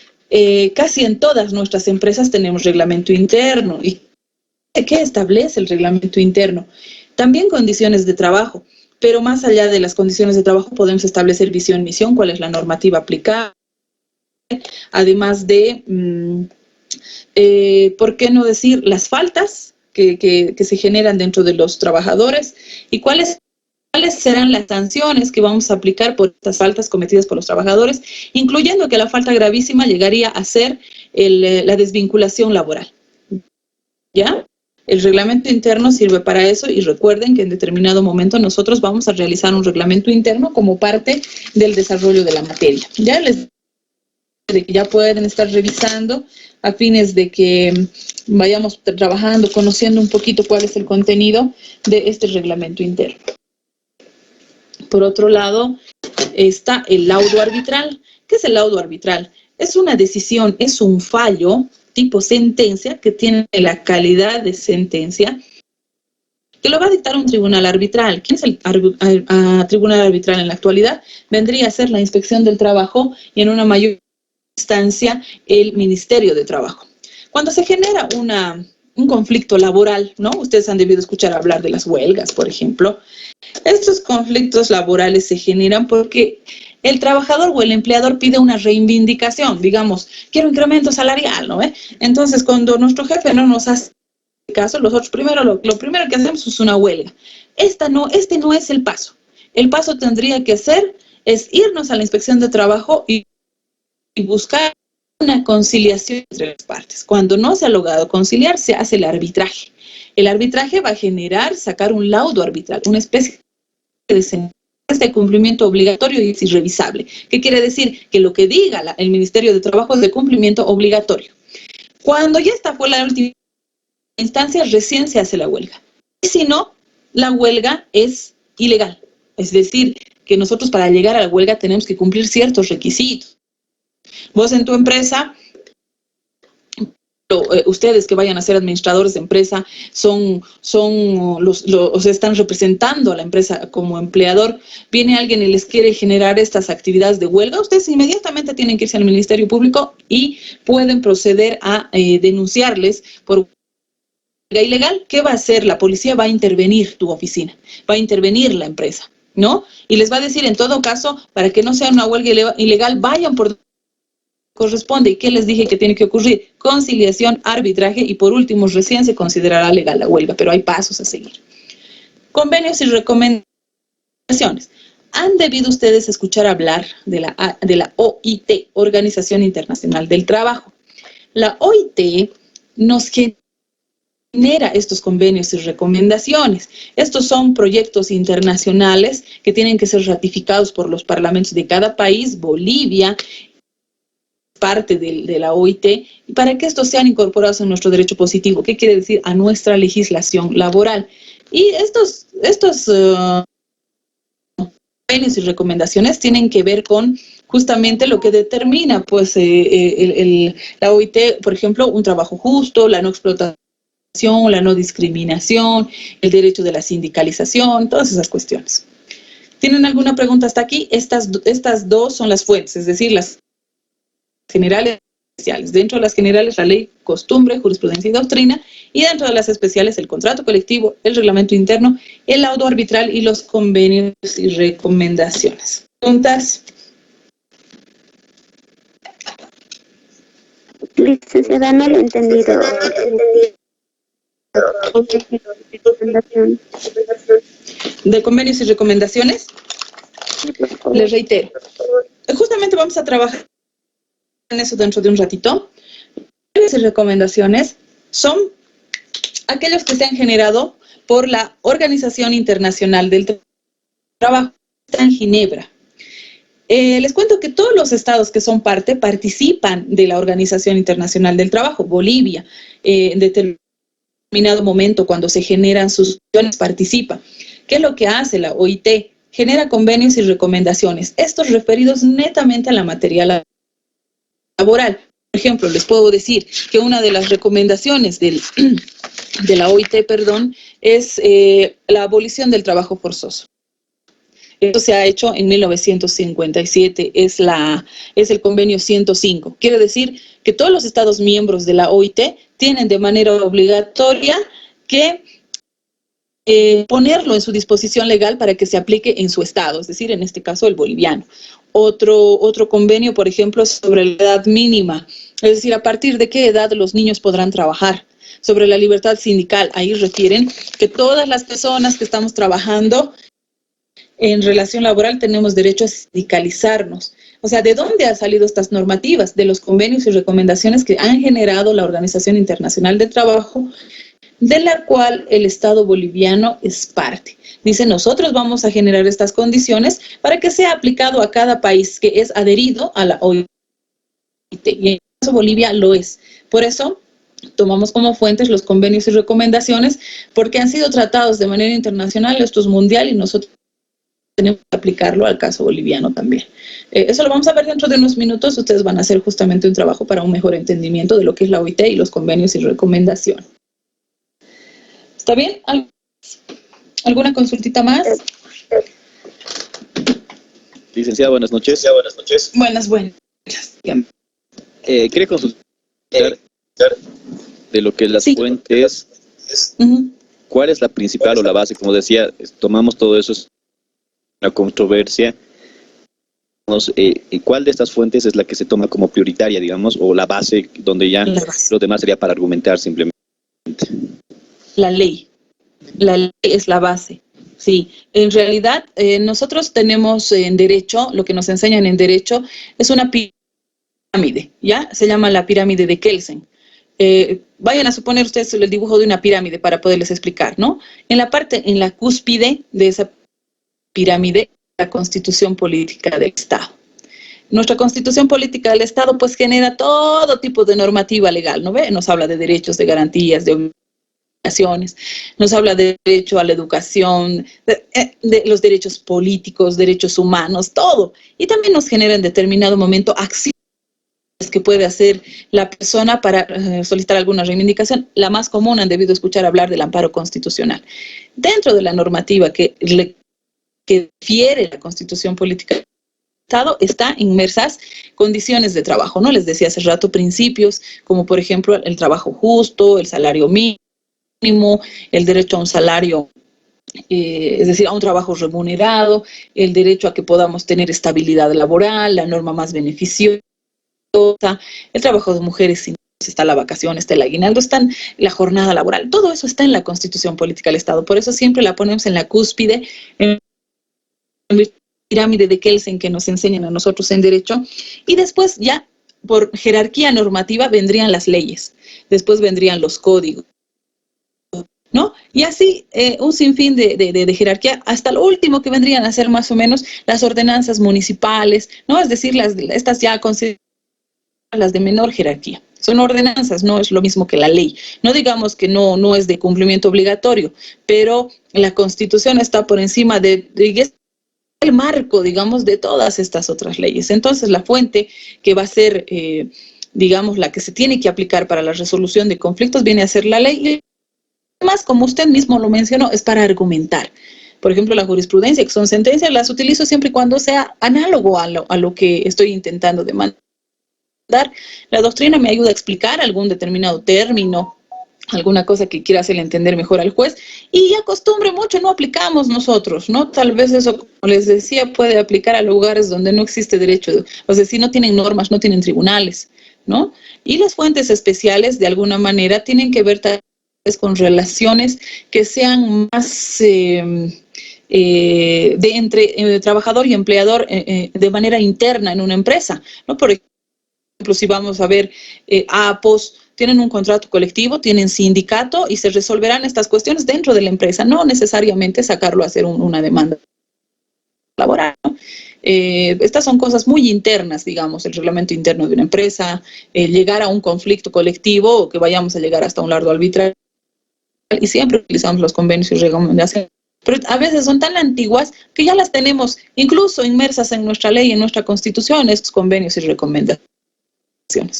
casi en todas nuestras empresas tenemos reglamento interno. ¿Y qué establece el reglamento interno? También condiciones de trabajo, pero más allá de las condiciones de trabajo podemos establecer visión, misión, cuál es la normativa aplicable, además de, ¿por qué no decir las faltas que se generan dentro de los trabajadores y cuáles serán las sanciones que vamos a aplicar por estas faltas cometidas por los trabajadores, incluyendo que la falta gravísima llegaría a ser la desvinculación laboral? ¿Ya? El reglamento interno sirve para eso y recuerden que en determinado momento nosotros vamos a realizar un reglamento interno como parte del desarrollo de la materia. Ya les de que ya pueden estar revisando a fines de que vayamos trabajando, conociendo un poquito cuál es el contenido de este reglamento interno. Por otro lado, está el laudo arbitral. ¿Qué es el laudo arbitral? Es una decisión, es un fallo tipo sentencia que tiene la calidad de sentencia que lo va a dictar un tribunal arbitral. ¿Quién es el tribunal arbitral en la actualidad? Vendría a ser la Inspección del Trabajo y en una mayor instancia el Ministerio de Trabajo. Cuando se genera un conflicto laboral, ¿no? Ustedes han debido escuchar hablar de las huelgas, por ejemplo. Estos conflictos laborales se generan porque el trabajador o el empleador pide una reivindicación, digamos, quiero incremento salarial, ¿no? Entonces, cuando nuestro jefe no nos hace caso, nosotros lo primero que hacemos es una huelga. Este no es el paso. El paso tendría que ser, es irnos a la Inspección de Trabajo y buscar una conciliación entre las partes. Cuando no se ha logrado conciliar, se hace el arbitraje. El arbitraje va a generar, sacar un laudo arbitral, una especie de sentencia de cumplimiento obligatorio y es irrevisable. ¿Qué quiere decir? Que lo que diga el Ministerio de Trabajo es de cumplimiento obligatorio. Cuando ya esta fue la última instancia, recién se hace la huelga. Y si no, la huelga es ilegal. Es decir, que nosotros para llegar a la huelga tenemos que cumplir ciertos requisitos. Vos en tu empresa, ustedes que vayan a ser administradores de empresa, están representando a la empresa como empleador, viene alguien y les quiere generar estas actividades de huelga, ustedes inmediatamente tienen que irse al Ministerio Público y pueden proceder a denunciarles por huelga ilegal. ¿Qué va a hacer? La policía va a intervenir tu oficina, va a intervenir la empresa, ¿no? Y les va a decir, en todo caso, para que no sea una huelga ilegal, vayan por corresponde. ¿Y qué les dije que tiene que ocurrir? Conciliación, arbitraje y por último, recién se considerará legal la huelga, pero hay pasos a seguir. Convenios y recomendaciones. ¿Han debido ustedes escuchar hablar de la OIT, Organización Internacional del Trabajo? La OIT nos genera estos convenios y recomendaciones. Estos son proyectos internacionales que tienen que ser ratificados por los parlamentos de cada país. Bolivia parte de la OIT, y para que estos sean incorporados en nuestro derecho positivo. ¿Qué quiere decir? A nuestra legislación laboral. Y estos convenios y recomendaciones tienen que ver con justamente lo que determina pues la OIT, por ejemplo, un trabajo justo, la no explotación, la no discriminación, el derecho de la sindicalización, todas esas cuestiones. ¿Tienen alguna pregunta hasta aquí? Estas dos son las fuentes, es decir, las generales y especiales. Dentro de las generales, la ley, costumbre, jurisprudencia y doctrina, y dentro de las especiales, el contrato colectivo, el reglamento interno, el laudo arbitral y los convenios y recomendaciones. ¿Preguntas? Licenciada, no lo he entendido. ¿De convenios y recomendaciones? Les reitero. Justamente vamos a trabajar en eso dentro de un ratito. Las recomendaciones son aquellos que se han generado por la Organización Internacional del Trabajo, está en Ginebra. Les cuento que todos los estados que son parte participan de la Organización Internacional del Trabajo. Bolivia, en determinado momento, cuando se generan sus acciones, participa. ¿Qué es lo que hace la OIT? Genera convenios y recomendaciones, estos referidos netamente a la materia laboral. Por ejemplo, les puedo decir que una de las recomendaciones de la OIT, es la abolición del trabajo forzoso. Esto se ha hecho en 1957, es el convenio 105. Quiere decir que todos los estados miembros de la OIT tienen de manera obligatoria que ponerlo en su disposición legal para que se aplique en su estado, es decir, en este caso el boliviano. Otro convenio, por ejemplo, sobre la edad mínima, es decir, a partir de qué edad los niños podrán trabajar. Sobre la libertad sindical, ahí refieren que todas las personas que estamos trabajando en relación laboral tenemos derecho a sindicalizarnos. O sea, ¿de dónde han salido estas normativas? De los convenios y recomendaciones que han generado la Organización Internacional del Trabajo, de la cual el Estado boliviano es parte. Dice, nosotros vamos a generar estas condiciones para que sea aplicado a cada país que es adherido a la OIT. y en el caso de Bolivia lo es. Por eso tomamos como fuentes los convenios y recomendaciones, porque han sido tratados de manera internacional, esto es mundial y nosotros tenemos que aplicarlo al caso boliviano también. Eso lo vamos a ver dentro de unos minutos. Ustedes van a hacer justamente un trabajo para un mejor entendimiento de lo que es la OIT y los convenios y recomendaciones. ¿Está bien? ¿Alguna consultita más? Licenciada, buenas noches. Buenas. Dígame. Quería consultar de lo que las Sí. fuentes, ¿cuál es la principal o la base? Como decía, tomamos todo eso, es una controversia. ¿Cuál de estas fuentes es la que se toma como prioritaria, digamos, o la base donde ya La base. lo demás sería para argumentar simplemente? La ley. La ley es la base. Sí, en realidad nosotros tenemos en derecho, lo que nos enseñan en derecho es una pirámide, ¿ya? Se llama la pirámide de Kelsen. Vayan a suponer ustedes el dibujo de una pirámide para poderles explicar, ¿no? En la cúspide de esa pirámide, la Constitución Política del Estado. Nuestra Constitución Política del Estado pues genera todo tipo de normativa legal, ¿no ve? Nos habla de derechos, de garantías, de obligaciones, nos habla de derecho a la educación, de los derechos políticos, derechos humanos, todo. Y también nos genera en determinado momento acciones que puede hacer la persona para solicitar alguna reivindicación. La más común han debido escuchar hablar del amparo constitucional. Dentro de la normativa que refiere la Constitución Política del Estado está inmersas condiciones de trabajo, ¿no? Les decía hace rato principios, como por ejemplo el trabajo justo, el salario mínimo, el derecho a un salario, es decir, a un trabajo remunerado, el derecho a que podamos tener estabilidad laboral, la norma más beneficiosa, el trabajo de mujeres sin está la vacación, está el aguinaldo, está la jornada laboral, todo eso está en la Constitución Política del Estado, por eso siempre la ponemos en la cúspide, en la pirámide de Kelsen que nos enseñan a nosotros en derecho, y después ya por jerarquía normativa vendrían las leyes, después vendrían los códigos, ¿no? Y así un sinfín de jerarquía, hasta lo último que vendrían a ser más o menos las ordenanzas municipales, ¿no? Es decir, estas ya consideradas las de menor jerarquía. Son ordenanzas, no es lo mismo que la ley. No digamos que no es de cumplimiento obligatorio, pero la Constitución está por encima de el marco, digamos, de todas estas otras leyes. Entonces, la fuente que va a ser, digamos, la que se tiene que aplicar para la resolución de conflictos viene a ser la ley. Y además, como usted mismo lo mencionó, es para argumentar. Por ejemplo, la jurisprudencia, que son sentencias, las utilizo siempre y cuando sea análogo a lo que estoy intentando demandar. La doctrina me ayuda a explicar algún determinado término, alguna cosa que quiera hacerle entender mejor al juez, y ya costumbre mucho no aplicamos nosotros, ¿no? Tal vez eso, como les decía, puede aplicar a lugares donde no existe derecho, o sea, si no tienen normas, no tienen tribunales, ¿no? Y las fuentes especiales, de alguna manera, tienen que ver tal vez con relaciones que sean más entre trabajador y empleador de manera interna en una empresa, ¿no? Por ejemplo, si vamos a ver APOS, tienen un contrato colectivo, tienen sindicato y se resolverán estas cuestiones dentro de la empresa, no necesariamente sacarlo a hacer una demanda laboral, ¿no? Estas son cosas muy internas, digamos, el reglamento interno de una empresa, llegar a un conflicto colectivo o que vayamos a llegar hasta un largo arbitral, y siempre utilizamos los convenios y recomendaciones. Pero a veces son tan antiguas que ya las tenemos incluso inmersas en nuestra ley, en nuestra Constitución, estos convenios y recomendaciones.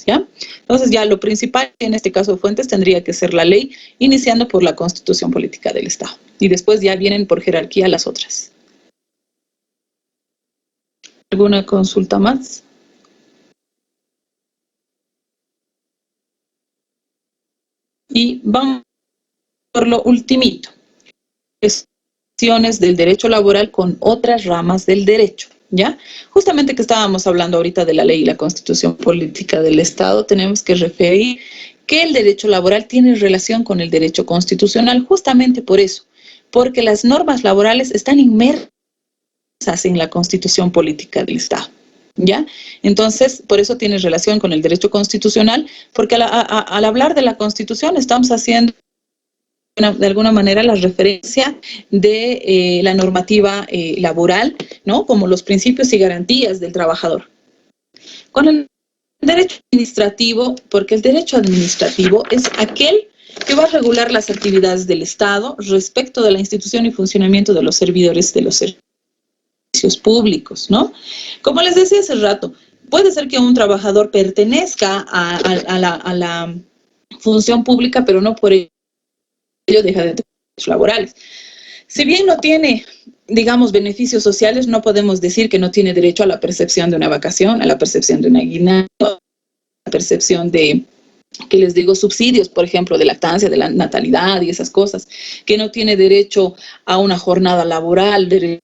¿Ya? Entonces ya lo principal en este caso de fuentes tendría que ser la ley, iniciando por la Constitución Política del Estado. Y después ya vienen por jerarquía las otras. ¿Alguna consulta más? Y vamos por lo ultimito. Cuestiones del derecho laboral con otras ramas del derecho. ¿Ya? Justamente que estábamos hablando ahorita de la ley y la Constitución Política del Estado, tenemos que referir que el derecho laboral tiene relación con el derecho constitucional, justamente por eso, porque las normas laborales están inmersas en la Constitución Política del Estado, ¿ya? Entonces, por eso tiene relación con el derecho constitucional, porque al hablar de la Constitución estamos haciendo de alguna manera la referencia de la normativa laboral, ¿no? Como los principios y garantías del trabajador. Con el derecho administrativo, porque el derecho administrativo es aquel que va a regular las actividades del Estado respecto de la institución y funcionamiento de los servidores de los servicios públicos, ¿no? Como les decía hace rato, puede ser que un trabajador pertenezca a la función pública, pero no por ello deja de tener derechos laborales. Si bien no tiene, digamos, beneficios sociales, no podemos decir que no tiene derecho a la percepción de una vacación, a la percepción de un aguinaldo, a la percepción de, que les digo, subsidios, por ejemplo, de lactancia, de la natalidad y esas cosas, que no tiene derecho a una jornada laboral, derecho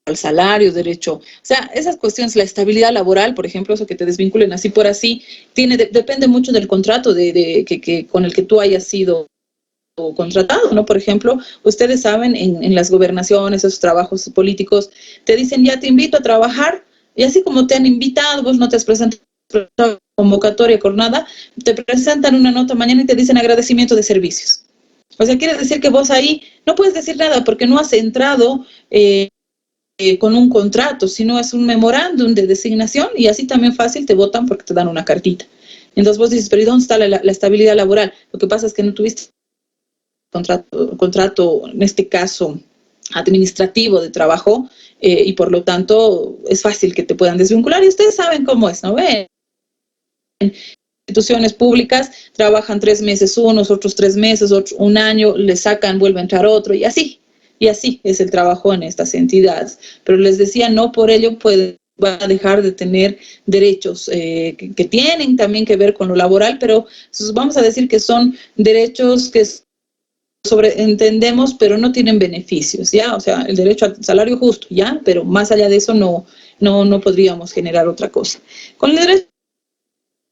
al salario, derecho, o sea, esas cuestiones, la estabilidad laboral, por ejemplo, eso que te desvinculen así por así, depende mucho del contrato con el que tú hayas sido contratado, ¿no? Por ejemplo, ustedes saben, en las gobernaciones, esos trabajos políticos, te dicen, ya te invito a trabajar, y así como te han invitado, vos no te has presentado convocatoria con nada, te presentan una nota mañana y te dicen agradecimiento de servicios. O sea, quiere decir que vos ahí no puedes decir nada porque no has entrado con un contrato, sino es un memorándum de designación y así también fácil te votan porque te dan una cartita. Entonces vos dices, pero ¿y dónde está la estabilidad laboral? Lo que pasa es que no tuviste contrato, en este caso, administrativo de trabajo, y por lo tanto es fácil que te puedan desvincular. Y ustedes saben cómo es, ¿no? En instituciones públicas trabajan 3 meses unos, otros 3 meses, otros 1 año, le sacan, vuelve a entrar otro, y así es el trabajo en estas entidades. Pero les decía, no por ello va a dejar de tener derechos que tienen también que ver con lo laboral, pero vamos a decir que son derechos que entendemos, pero no tienen beneficios, ¿ya? O sea, el derecho al salario justo, ¿ya? Pero más allá de eso no podríamos generar otra cosa. Con el derecho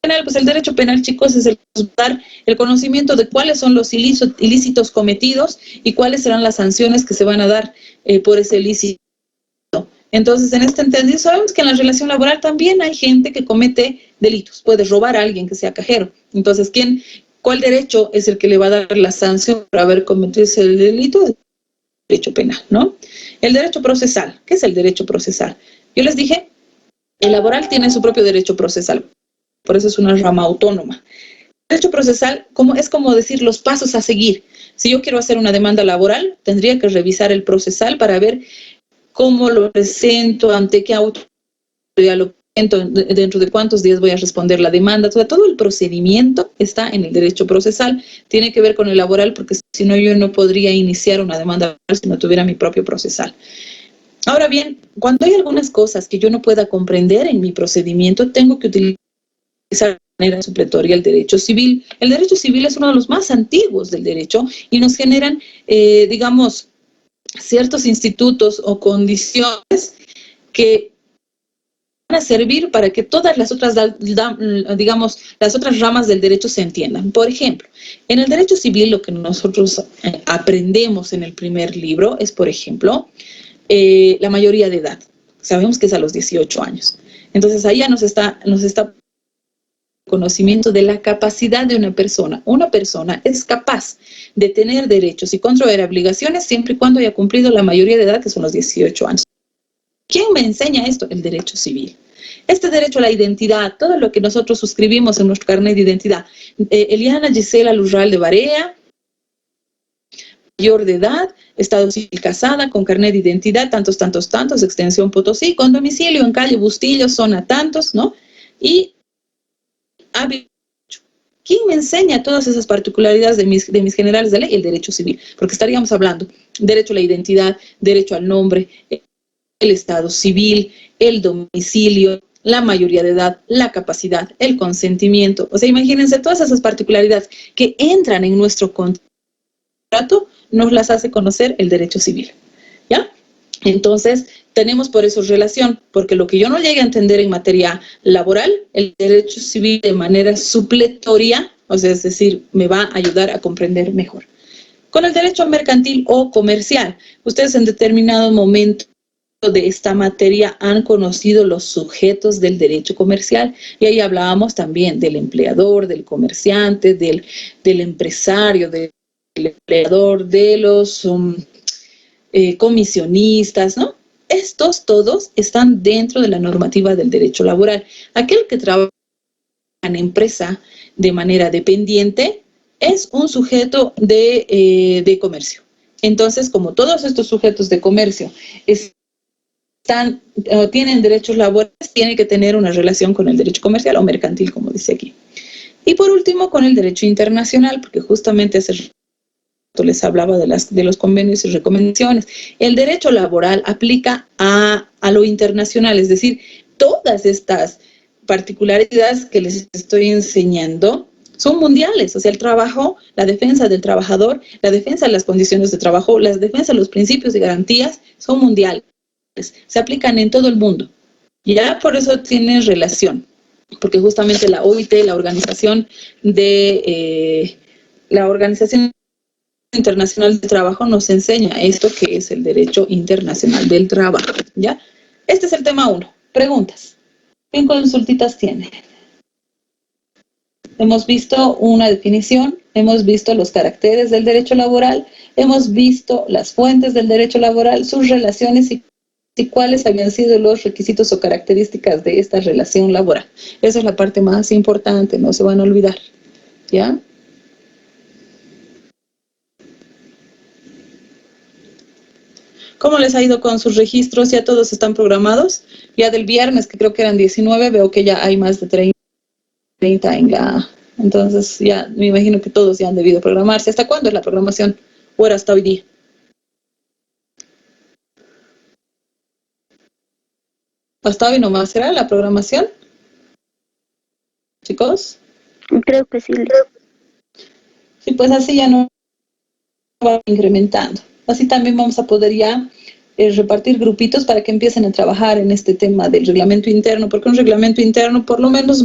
penal, pues el derecho penal, chicos, es el conocimiento de cuáles son los ilícitos cometidos y cuáles serán las sanciones que se van a dar por ese ilícito. Entonces, en este entendido, sabemos que en la relación laboral también hay gente que comete delitos. Puede robar a alguien que sea cajero. Entonces, ¿cuál derecho es el que le va a dar la sanción por haber cometido ese delito? El derecho penal, ¿no? El derecho procesal. ¿Qué es el derecho procesal? Yo les dije, el laboral tiene su propio derecho procesal. Por eso es una rama autónoma. El derecho procesal es como decir los pasos a seguir. Si yo quiero hacer una demanda laboral, tendría que revisar el procesal para ver cómo lo presento, ante qué autoridad lo presento, dentro de cuántos días voy a responder la demanda. Todo el procedimiento está en el derecho procesal. Tiene que ver con el laboral porque si no yo no podría iniciar una demanda laboral si no tuviera mi propio procesal. Ahora bien, cuando hay algunas cosas que yo no pueda comprender en mi procedimiento, tengo que utilizar de manera supletoria el derecho civil. El derecho civil es uno de los más antiguos del derecho y nos generan, digamos, ciertos institutos o condiciones que van a servir para que todas las otras, digamos, las otras ramas del derecho se entiendan. Por ejemplo, en el derecho civil lo que nosotros aprendemos en el primer libro es, por ejemplo, la mayoría de edad. Sabemos que es a los 18 años. Entonces ahí ya nos está conocimiento de la capacidad de una persona. Una persona es capaz de tener derechos y contraer obligaciones siempre y cuando haya cumplido la mayoría de edad, que son los 18 años. ¿Quién me enseña esto? El derecho civil. Este derecho a la identidad, todo lo que nosotros suscribimos en nuestro carnet de identidad. Eliana Gisela Lurral de Barea, mayor de edad, estado civil casada, con carnet de identidad, tantos, extensión Potosí, con domicilio en calle Bustillo, zona tantos, ¿no? Y ¿quién me enseña todas esas particularidades de mis generales de ley? El derecho civil, porque estaríamos hablando derecho a la identidad, derecho al nombre, el estado civil, el domicilio, la mayoría de edad, la capacidad, el consentimiento. O sea, imagínense todas esas particularidades que entran en nuestro contrato, nos las hace conocer el derecho civil, ¿ya? Entonces, tenemos por eso relación, porque lo que yo no llegue a entender en materia laboral, el derecho civil de manera supletoria, o sea, es decir, me va a ayudar a comprender mejor. Con el derecho mercantil o comercial, ustedes en determinado momento de esta materia han conocido los sujetos del derecho comercial y ahí hablábamos también del empleador, del comerciante, del empresario, del empleador, de los comisionistas, ¿no? Estos todos están dentro de la normativa del derecho laboral. Aquel que trabaja una empresa de manera dependiente, es un sujeto de comercio. Entonces, como todos estos sujetos de comercio tienen derechos laborales, tienen que tener una relación con el derecho comercial o mercantil, como dice aquí. Y por último, con el derecho internacional, porque justamente hace rato les hablaba de los convenios y recomendaciones. El derecho laboral aplica a lo internacional, es decir, todas estas particularidades que les estoy enseñando son mundiales, o sea, el trabajo, la defensa del trabajador, la defensa de las condiciones de trabajo, la defensa de los principios y garantías son mundiales, se aplican en todo el mundo. Ya por eso tienen relación, porque justamente la OIT, la Organización Internacional del Trabajo, nos enseña esto que es el derecho internacional del trabajo, ¿ya? Este es el tema 1. Preguntas. ¿Qué consultitas tiene? Hemos visto una definición, hemos visto los caracteres del derecho laboral, hemos visto las fuentes del derecho laboral, sus relaciones y cuáles habían sido los requisitos o características de esta relación laboral. Esa es la parte más importante, no se van a olvidar, ¿ya? ¿Cómo les ha ido con sus registros? ¿Ya todos están programados? Ya del viernes, que creo que eran 19, veo que ya hay más de 30 en la... Entonces ya me imagino que todos ya han debido programarse. ¿Hasta cuándo es la programación? ¿O era hasta hoy día? ¿Hasta hoy nomás será la programación? ¿Chicos? Creo que sí. Sí, pues así ya no va incrementando. Así también vamos a poder ya repartir grupitos para que empiecen a trabajar en este tema del reglamento interno, porque un reglamento interno por lo menos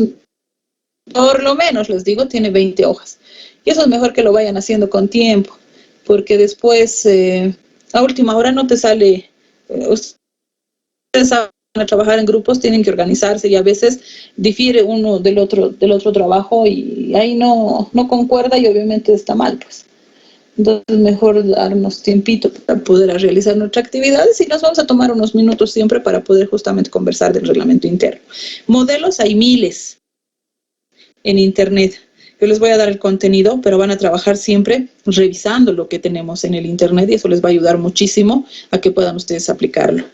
les digo, tiene 20 hojas. Y eso es mejor que lo vayan haciendo con tiempo, porque después a última hora no te sale, ustedes saben, a trabajar en grupos tienen que organizarse y a veces difiere uno del otro trabajo y ahí no concuerda y obviamente está mal, pues. Entonces mejor darnos tiempito para poder realizar nuestras actividades y nos vamos a tomar unos minutos siempre para poder justamente conversar del reglamento interno. Modelos hay miles en internet. Yo les voy a dar el contenido, pero van a trabajar siempre revisando lo que tenemos en el internet y eso les va a ayudar muchísimo a que puedan ustedes aplicarlo.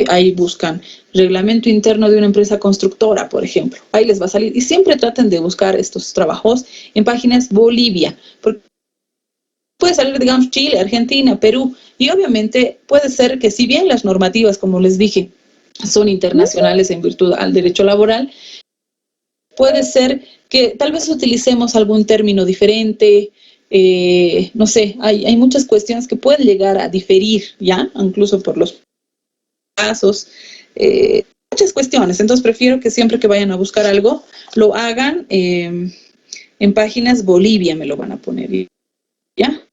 Ahí buscan reglamento interno de una empresa constructora, por ejemplo. Ahí les va a salir. Y siempre traten de buscar estos trabajos en páginas Bolivia, porque puede salir, digamos, Chile, Argentina, Perú. Y obviamente puede ser que si bien las normativas, como les dije, son internacionales en virtud al derecho laboral, puede ser que tal vez utilicemos algún término diferente, no sé, hay muchas cuestiones que pueden llegar a diferir, ¿ya? Incluso por los casos, muchas cuestiones. Entonces prefiero que siempre que vayan a buscar algo, lo hagan en páginas Bolivia, me lo van a poner, ¿ya?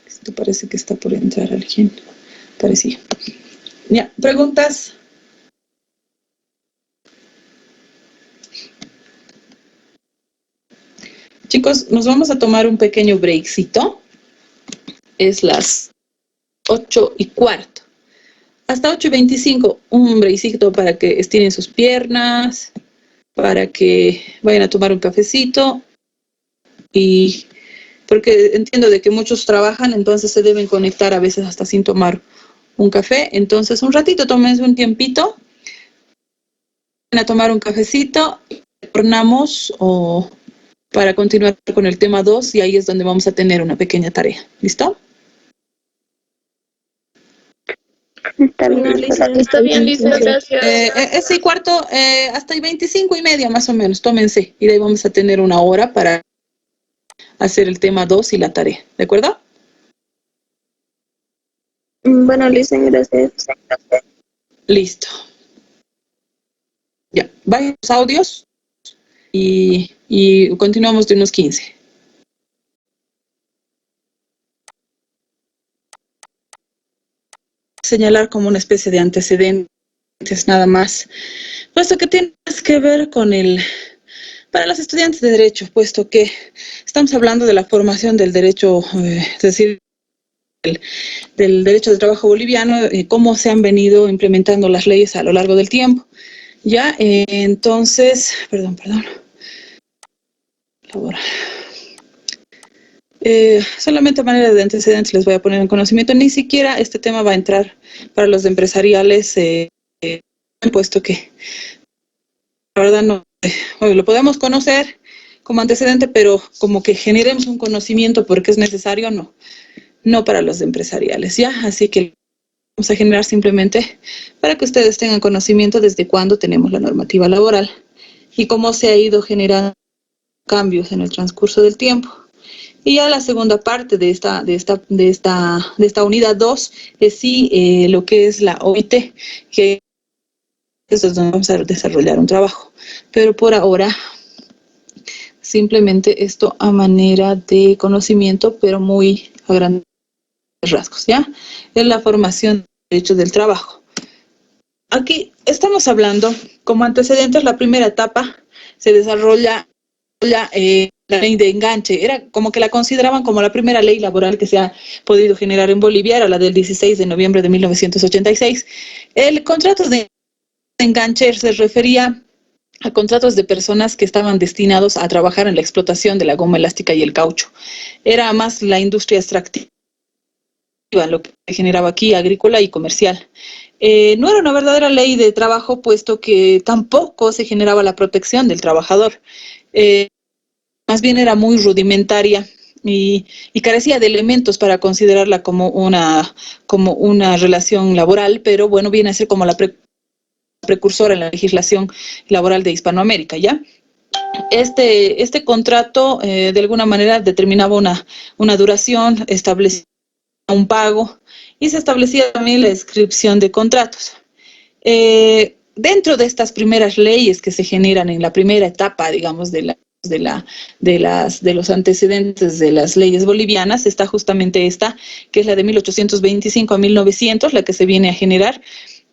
Esto parece que está por entrar alguien, parecía. Ya, ¿preguntas? Chicos, nos vamos a tomar un pequeño breakcito. Es las 8:15. Hasta 8:25, un breakcito para que estiren sus piernas, para que vayan a tomar un cafecito. Y porque entiendo de que muchos trabajan, entonces se deben conectar a veces hasta sin tomar un café. Entonces, un ratito, tómense un tiempito. Van a tomar un cafecito, retornamos para continuar con el tema 2 y ahí es donde vamos a tener una pequeña tarea. ¿Listo? Está bien, Está bien, Lisa, gracias. Ese 4:15, hasta 25:30 más o menos, tómense. Y de ahí vamos a tener una hora para hacer el tema 2 y la tarea. ¿De acuerdo? Bueno, Lisa, gracias. Listo. Ya, vayan los audios y continuamos de unos 15. Señalar como una especie de antecedentes nada más, puesto que tiene que ver con para los estudiantes de Derecho, puesto que estamos hablando de la formación del derecho, es decir, del derecho del trabajo boliviano, y cómo se han venido implementando las leyes a lo largo del tiempo. Ya, entonces, perdón. Laboral. Solamente a manera de antecedentes les voy a poner en conocimiento, ni siquiera este tema va a entrar para los empresariales, puesto que la verdad no, lo podemos conocer como antecedente, pero como que generemos un conocimiento porque es necesario, no para los empresariales, ¿ya? Así que vamos a generar simplemente para que ustedes tengan conocimiento desde cuándo tenemos la normativa laboral y cómo se ha ido generando cambios en el transcurso del tiempo. Y ya la segunda parte de esta unidad 2 es sí lo que es la OIT, que es donde vamos a desarrollar un trabajo. Pero por ahora, simplemente esto a manera de conocimiento, pero muy a grandes rasgos, ¿ya? Es la formación de derechos del trabajo. Aquí estamos hablando, como antecedentes, la primera etapa se desarrolla la ley de enganche. Era como que la consideraban como la primera ley laboral que se ha podido generar en Bolivia, era la del 16 de noviembre de 1986. El contrato de enganche se refería a contratos de personas que estaban destinados a trabajar en la explotación de la goma elástica y el caucho. Era más la industria extractiva, lo que se generaba aquí, agrícola y comercial. No era una verdadera ley de trabajo, puesto que tampoco se generaba la protección del trabajador. Más bien era muy rudimentaria y carecía de elementos para considerarla como una relación laboral, pero bueno, viene a ser como la precursora en la legislación laboral de Hispanoamérica, ¿ya? Este contrato de alguna manera determinaba una duración, establecía un pago y se establecía también la inscripción de contratos. Dentro de estas primeras leyes que se generan en la primera etapa, digamos, de los antecedentes de las leyes bolivianas, está justamente esta, que es la de 1825 a 1900, la que se viene a generar,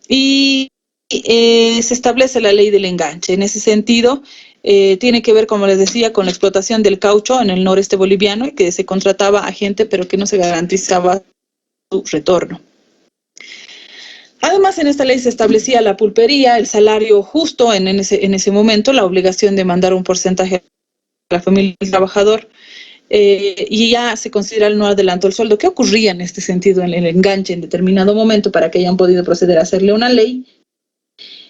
y se establece la ley del enganche. En ese sentido, tiene que ver, como les decía, con la explotación del caucho en el noreste boliviano, y que se contrataba a gente, pero que no se garantizaba su retorno. Además, en esta ley se establecía la pulpería, el salario justo en ese momento, la obligación de mandar un porcentaje a la familia del trabajador, y ya se considera el no adelanto el sueldo. ¿Qué ocurría en este sentido en el enganche en determinado momento para que hayan podido proceder a hacerle una ley?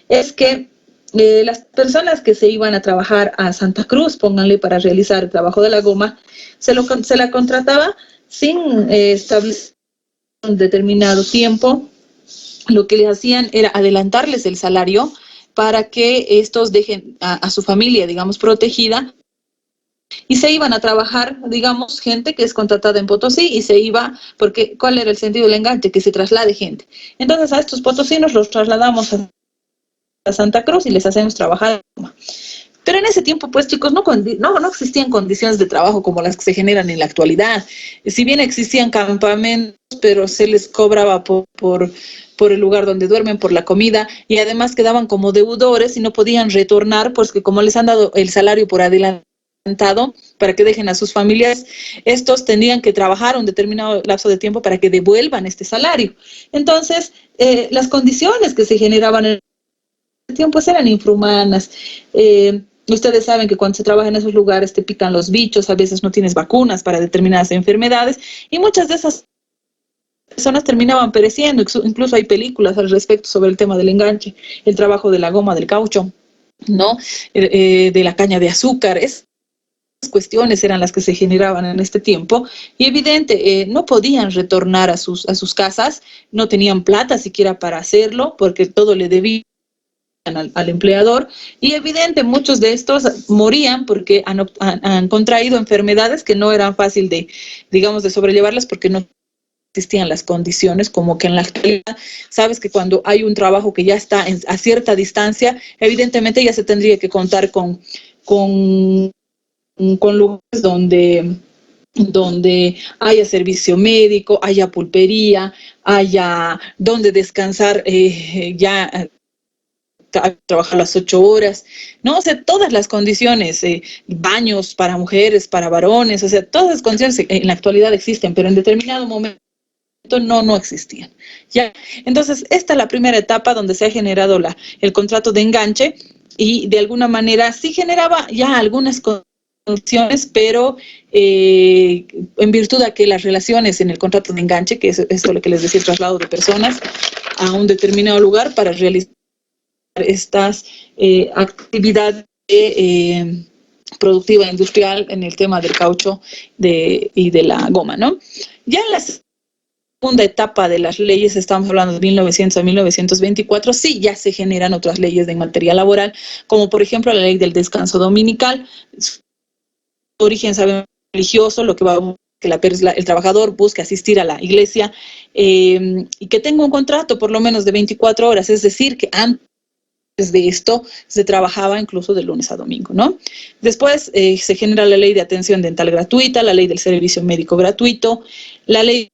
Es que las personas que se iban a trabajar a Santa Cruz, pónganle, para realizar el trabajo de la goma, se la contrataba sin establecer un determinado tiempo. Lo que les hacían era adelantarles el salario para que estos dejen a su familia, digamos, protegida, y se iban a trabajar, digamos, gente que es contratada en Potosí, y se iba, porque ¿cuál era el sentido del enganche? Que se traslade gente. Entonces a estos potosinos los trasladamos a Santa Cruz y les hacemos trabajar. Pero en ese tiempo, pues, chicos, no existían condiciones de trabajo como las que se generan en la actualidad. Si bien existían campamentos, pero se les cobraba por el lugar donde duermen, por la comida, y además quedaban como deudores y no podían retornar, pues que como les han dado el salario por adelantado para que dejen a sus familias, estos tendrían que trabajar un determinado lapso de tiempo para que devuelvan este salario. Entonces, las condiciones que se generaban en ese tiempo pues eran infrahumanas. Ustedes saben que cuando se trabaja en esos lugares te pican los bichos, a veces no tienes vacunas para determinadas enfermedades, y muchas de esas personas terminaban pereciendo. Incluso hay películas al respecto sobre el tema del enganche, el trabajo de la goma, del caucho, ¿no? De la caña de azúcar. Esas cuestiones eran las que se generaban en este tiempo, y evidente, no podían retornar a sus casas, no tenían plata siquiera para hacerlo, porque todo le debían al empleador, y evidente muchos de estos morían porque han contraído enfermedades que no eran fácil de sobrellevarlas, porque no existían las condiciones, como que en la actualidad sabes que cuando hay un trabajo que ya está a cierta distancia, evidentemente ya se tendría que contar con lugares donde haya servicio médico, haya pulpería, haya donde descansar, trabajar las 8 horas, ¿no? O sea, todas las condiciones, baños para mujeres, para varones, o sea, todas las condiciones en la actualidad existen, pero en determinado momento no existían. ¿Ya? Entonces, esta es la primera etapa donde se ha generado el contrato de enganche y de alguna manera sí generaba ya algunas condiciones, pero en virtud de que las relaciones en el contrato de enganche, que es esto lo que les decía, el traslado de personas a un determinado lugar para realizar estas actividades productiva industrial en el tema del caucho y de la goma, ¿no? Ya en la segunda etapa de las leyes, estamos hablando de 1900 a 1924, sí ya se generan otras leyes en materia laboral, como por ejemplo la ley del descanso dominical, su origen sabemos religioso, lo que va a que el trabajador busque asistir a la iglesia y que tenga un contrato por lo menos de 24 horas, es decir, que antes de esto se trabajaba incluso de lunes a domingo, ¿no? Después se genera la ley de atención dental gratuita, la ley del servicio médico gratuito, la ley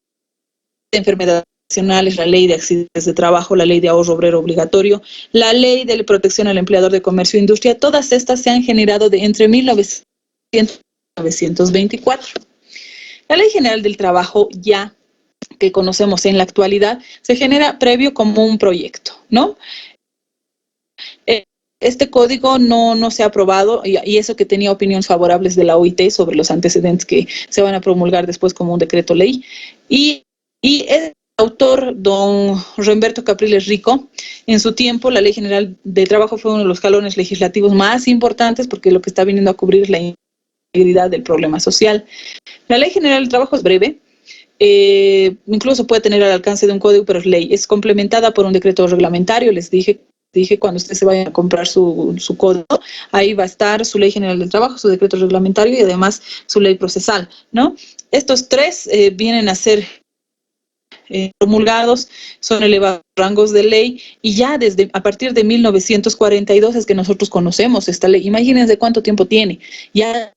de enfermedades nacionales, la ley de accidentes de trabajo, la ley de ahorro obrero obligatorio, la ley de protección al empleador de comercio e industria. Todas estas se han generado entre 1900 y 1924. La Ley General del Trabajo, ya que conocemos en la actualidad, se genera previo como un proyecto, ¿no? Este código no se ha aprobado y eso que tenía opiniones favorables de la OIT sobre los antecedentes que se van a promulgar después como un decreto ley. Y el autor, don Roberto Capriles Rico, en su tiempo la Ley General del Trabajo fue uno de los jalones legislativos más importantes porque lo que está viniendo a cubrir es la integridad del problema social. La Ley General del Trabajo es breve, incluso puede tener al alcance de un código, pero es ley. Es complementada por un decreto reglamentario, les dije cuando ustedes se vayan a comprar su código, ahí va a estar su Ley General del Trabajo, su decreto reglamentario y además su ley procesal, ¿no? Estos tres vienen a ser promulgados, son elevados rangos de ley y ya a partir de 1942 es que nosotros conocemos esta ley. Imagínense cuánto tiempo tiene. Ya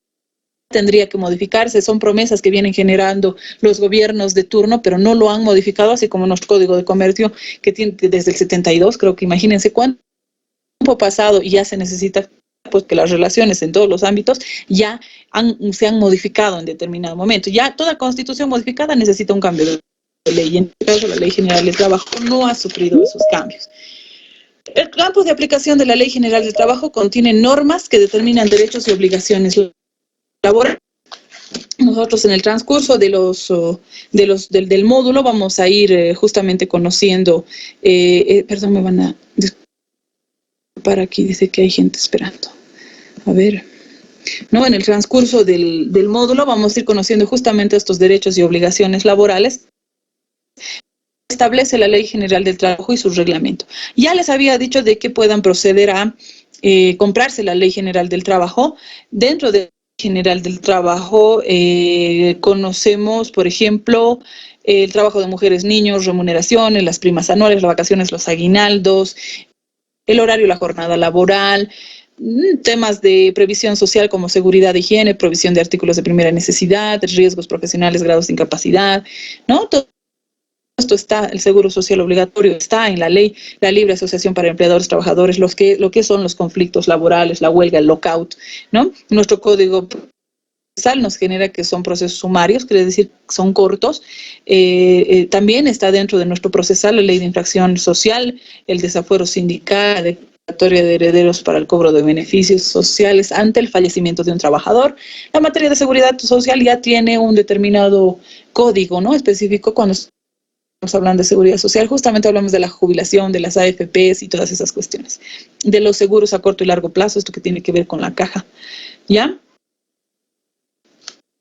tendría que modificarse, son promesas que vienen generando los gobiernos de turno, pero no lo han modificado, así como nuestro Código de Comercio, que tiene desde el 72, creo que imagínense cuánto tiempo pasado y ya se necesita pues que las relaciones en todos los ámbitos ya se han modificado en determinado momento. Ya toda constitución modificada necesita un cambio de ley, y en este caso la Ley General del Trabajo no ha sufrido esos cambios. El campo de aplicación de la Ley General del Trabajo contiene normas que determinan derechos y obligaciones laboral. Nosotros en el transcurso del módulo vamos a ir justamente conociendo, perdón, me van a disculpar, aquí dice que hay gente esperando. A ver, ¿no? En el transcurso del módulo vamos a ir conociendo justamente estos derechos y obligaciones laborales. Establece la Ley General del Trabajo y su reglamento. Ya les había dicho de que puedan proceder a comprarse la Ley General del Trabajo. Dentro de General del Trabajo conocemos, por ejemplo, el trabajo de mujeres, niños, remuneraciones, las primas anuales, las vacaciones, los aguinaldos, el horario y la jornada laboral, temas de previsión social como seguridad, higiene, provisión de artículos de primera necesidad, riesgos profesionales, grados de incapacidad, ¿no? Todo esto está, el seguro social obligatorio está en la ley, la libre asociación para empleadores, trabajadores, lo que son los conflictos laborales, la huelga, el lockout, ¿no? Nuestro código procesal nos genera que son procesos sumarios, quiere decir son cortos. También está dentro de nuestro procesal la ley de infracción social, el desafuero sindical, la declaratoria de herederos para el cobro de beneficios sociales ante el fallecimiento de un trabajador. La materia de seguridad social ya tiene un determinado código, ¿no? Específico cuando hablan de seguridad social, justamente hablamos de la jubilación, de las AFPs y todas esas cuestiones. De los seguros a corto y largo plazo, esto que tiene que ver con la caja, ¿ya?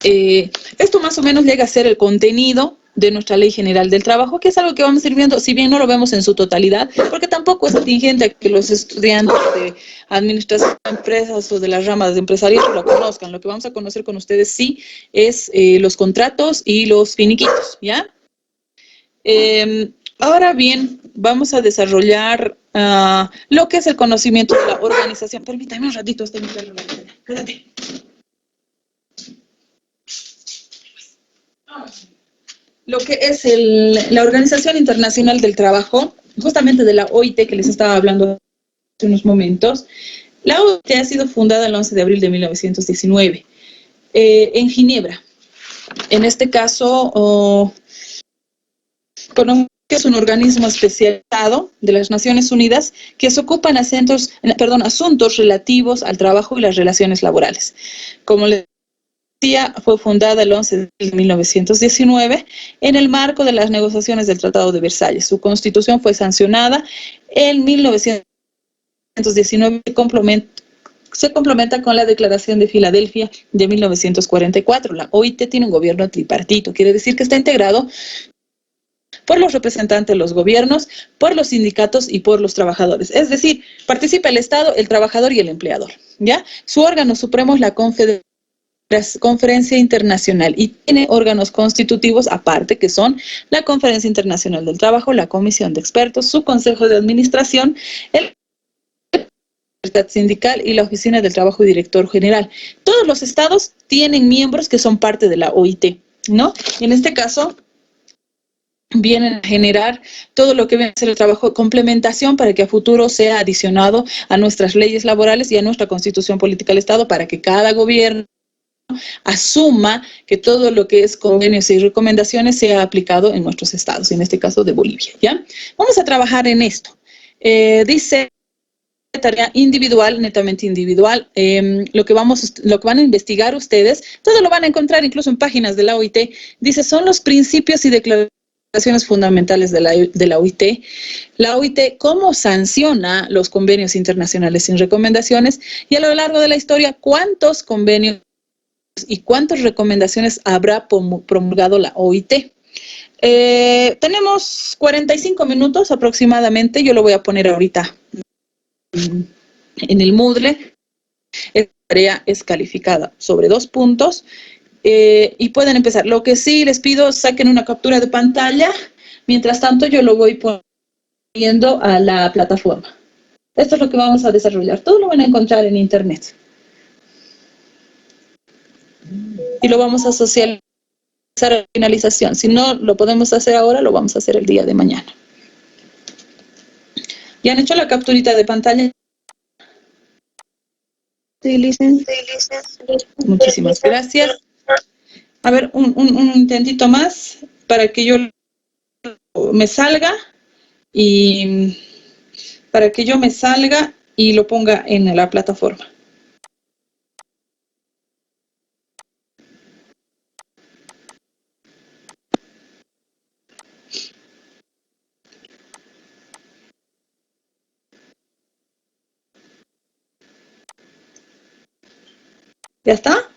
Esto más o menos llega a ser el contenido de nuestra Ley General del Trabajo, que es algo que vamos a ir viendo, si bien no lo vemos en su totalidad, porque tampoco es atingente a que los estudiantes de administración de empresas o de las ramas de empresariado lo conozcan. Lo que vamos a conocer con ustedes sí es los contratos y los finiquitos, ¿ya? Ahora bien, vamos a desarrollar lo que es el conocimiento de la organización. Permítame un ratito, quédate. Lo que es la Organización Internacional del Trabajo, justamente de la OIT que les estaba hablando hace unos momentos. La OIT ha sido fundada el 11 de abril de 1919 en Ginebra. En este caso, que es un organismo especializado de las Naciones Unidas que se ocupa en asuntos relativos al trabajo y las relaciones laborales. Como les decía, fue fundada el 11 de 1919 en el marco de las negociaciones del Tratado de Versalles. Su constitución fue sancionada en 1919 se complementa con la Declaración de Filadelfia de 1944. La OIT tiene un gobierno tripartito, quiere decir que está integrado por los representantes de los gobiernos, por los sindicatos y por los trabajadores. Es decir, participa el Estado, el trabajador y el empleador, ¿ya? Su órgano supremo es la Conferencia Internacional y tiene órganos constitutivos aparte que son la Conferencia Internacional del Trabajo, la Comisión de Expertos, su Consejo de Administración, el Libertad Sindical y la Oficina del Trabajo y Director General. Todos los estados tienen miembros que son parte de la OIT, ¿no? En este caso, vienen a generar todo lo que viene a ser el trabajo de complementación para que a futuro sea adicionado a nuestras leyes laborales y a nuestra Constitución Política del Estado para que cada gobierno asuma que todo lo que es convenios y recomendaciones sea aplicado en nuestros estados, en este caso de Bolivia, ¿ya? Vamos a trabajar en esto. Dice tarea individual, netamente individual, lo que van a investigar ustedes, todo lo van a encontrar incluso en páginas de la OIT, dice, son los principios y declaraciones fundamentales de la OIT. La OIT, cómo sanciona los convenios internacionales sin recomendaciones y a lo largo de la historia, cuántos convenios y cuántas recomendaciones habrá promulgado la OIT. Tenemos 45 minutos aproximadamente, yo lo voy a poner ahorita en el Moodle. Esta tarea es calificada sobre 2 puntos y pueden empezar. Lo que sí les pido, saquen una captura de pantalla. Mientras tanto, yo lo voy poniendo a la plataforma. Esto es lo que vamos a desarrollar. Todo lo van a encontrar en internet. Y lo vamos a socializar a la finalización. Si no lo podemos hacer ahora, lo vamos a hacer el día de mañana. ¿Ya han hecho la capturita de pantalla? Sí, licen. Muchísimas gracias. A ver, un intentito más para que yo me salga y lo ponga en la plataforma. ¿Ya está?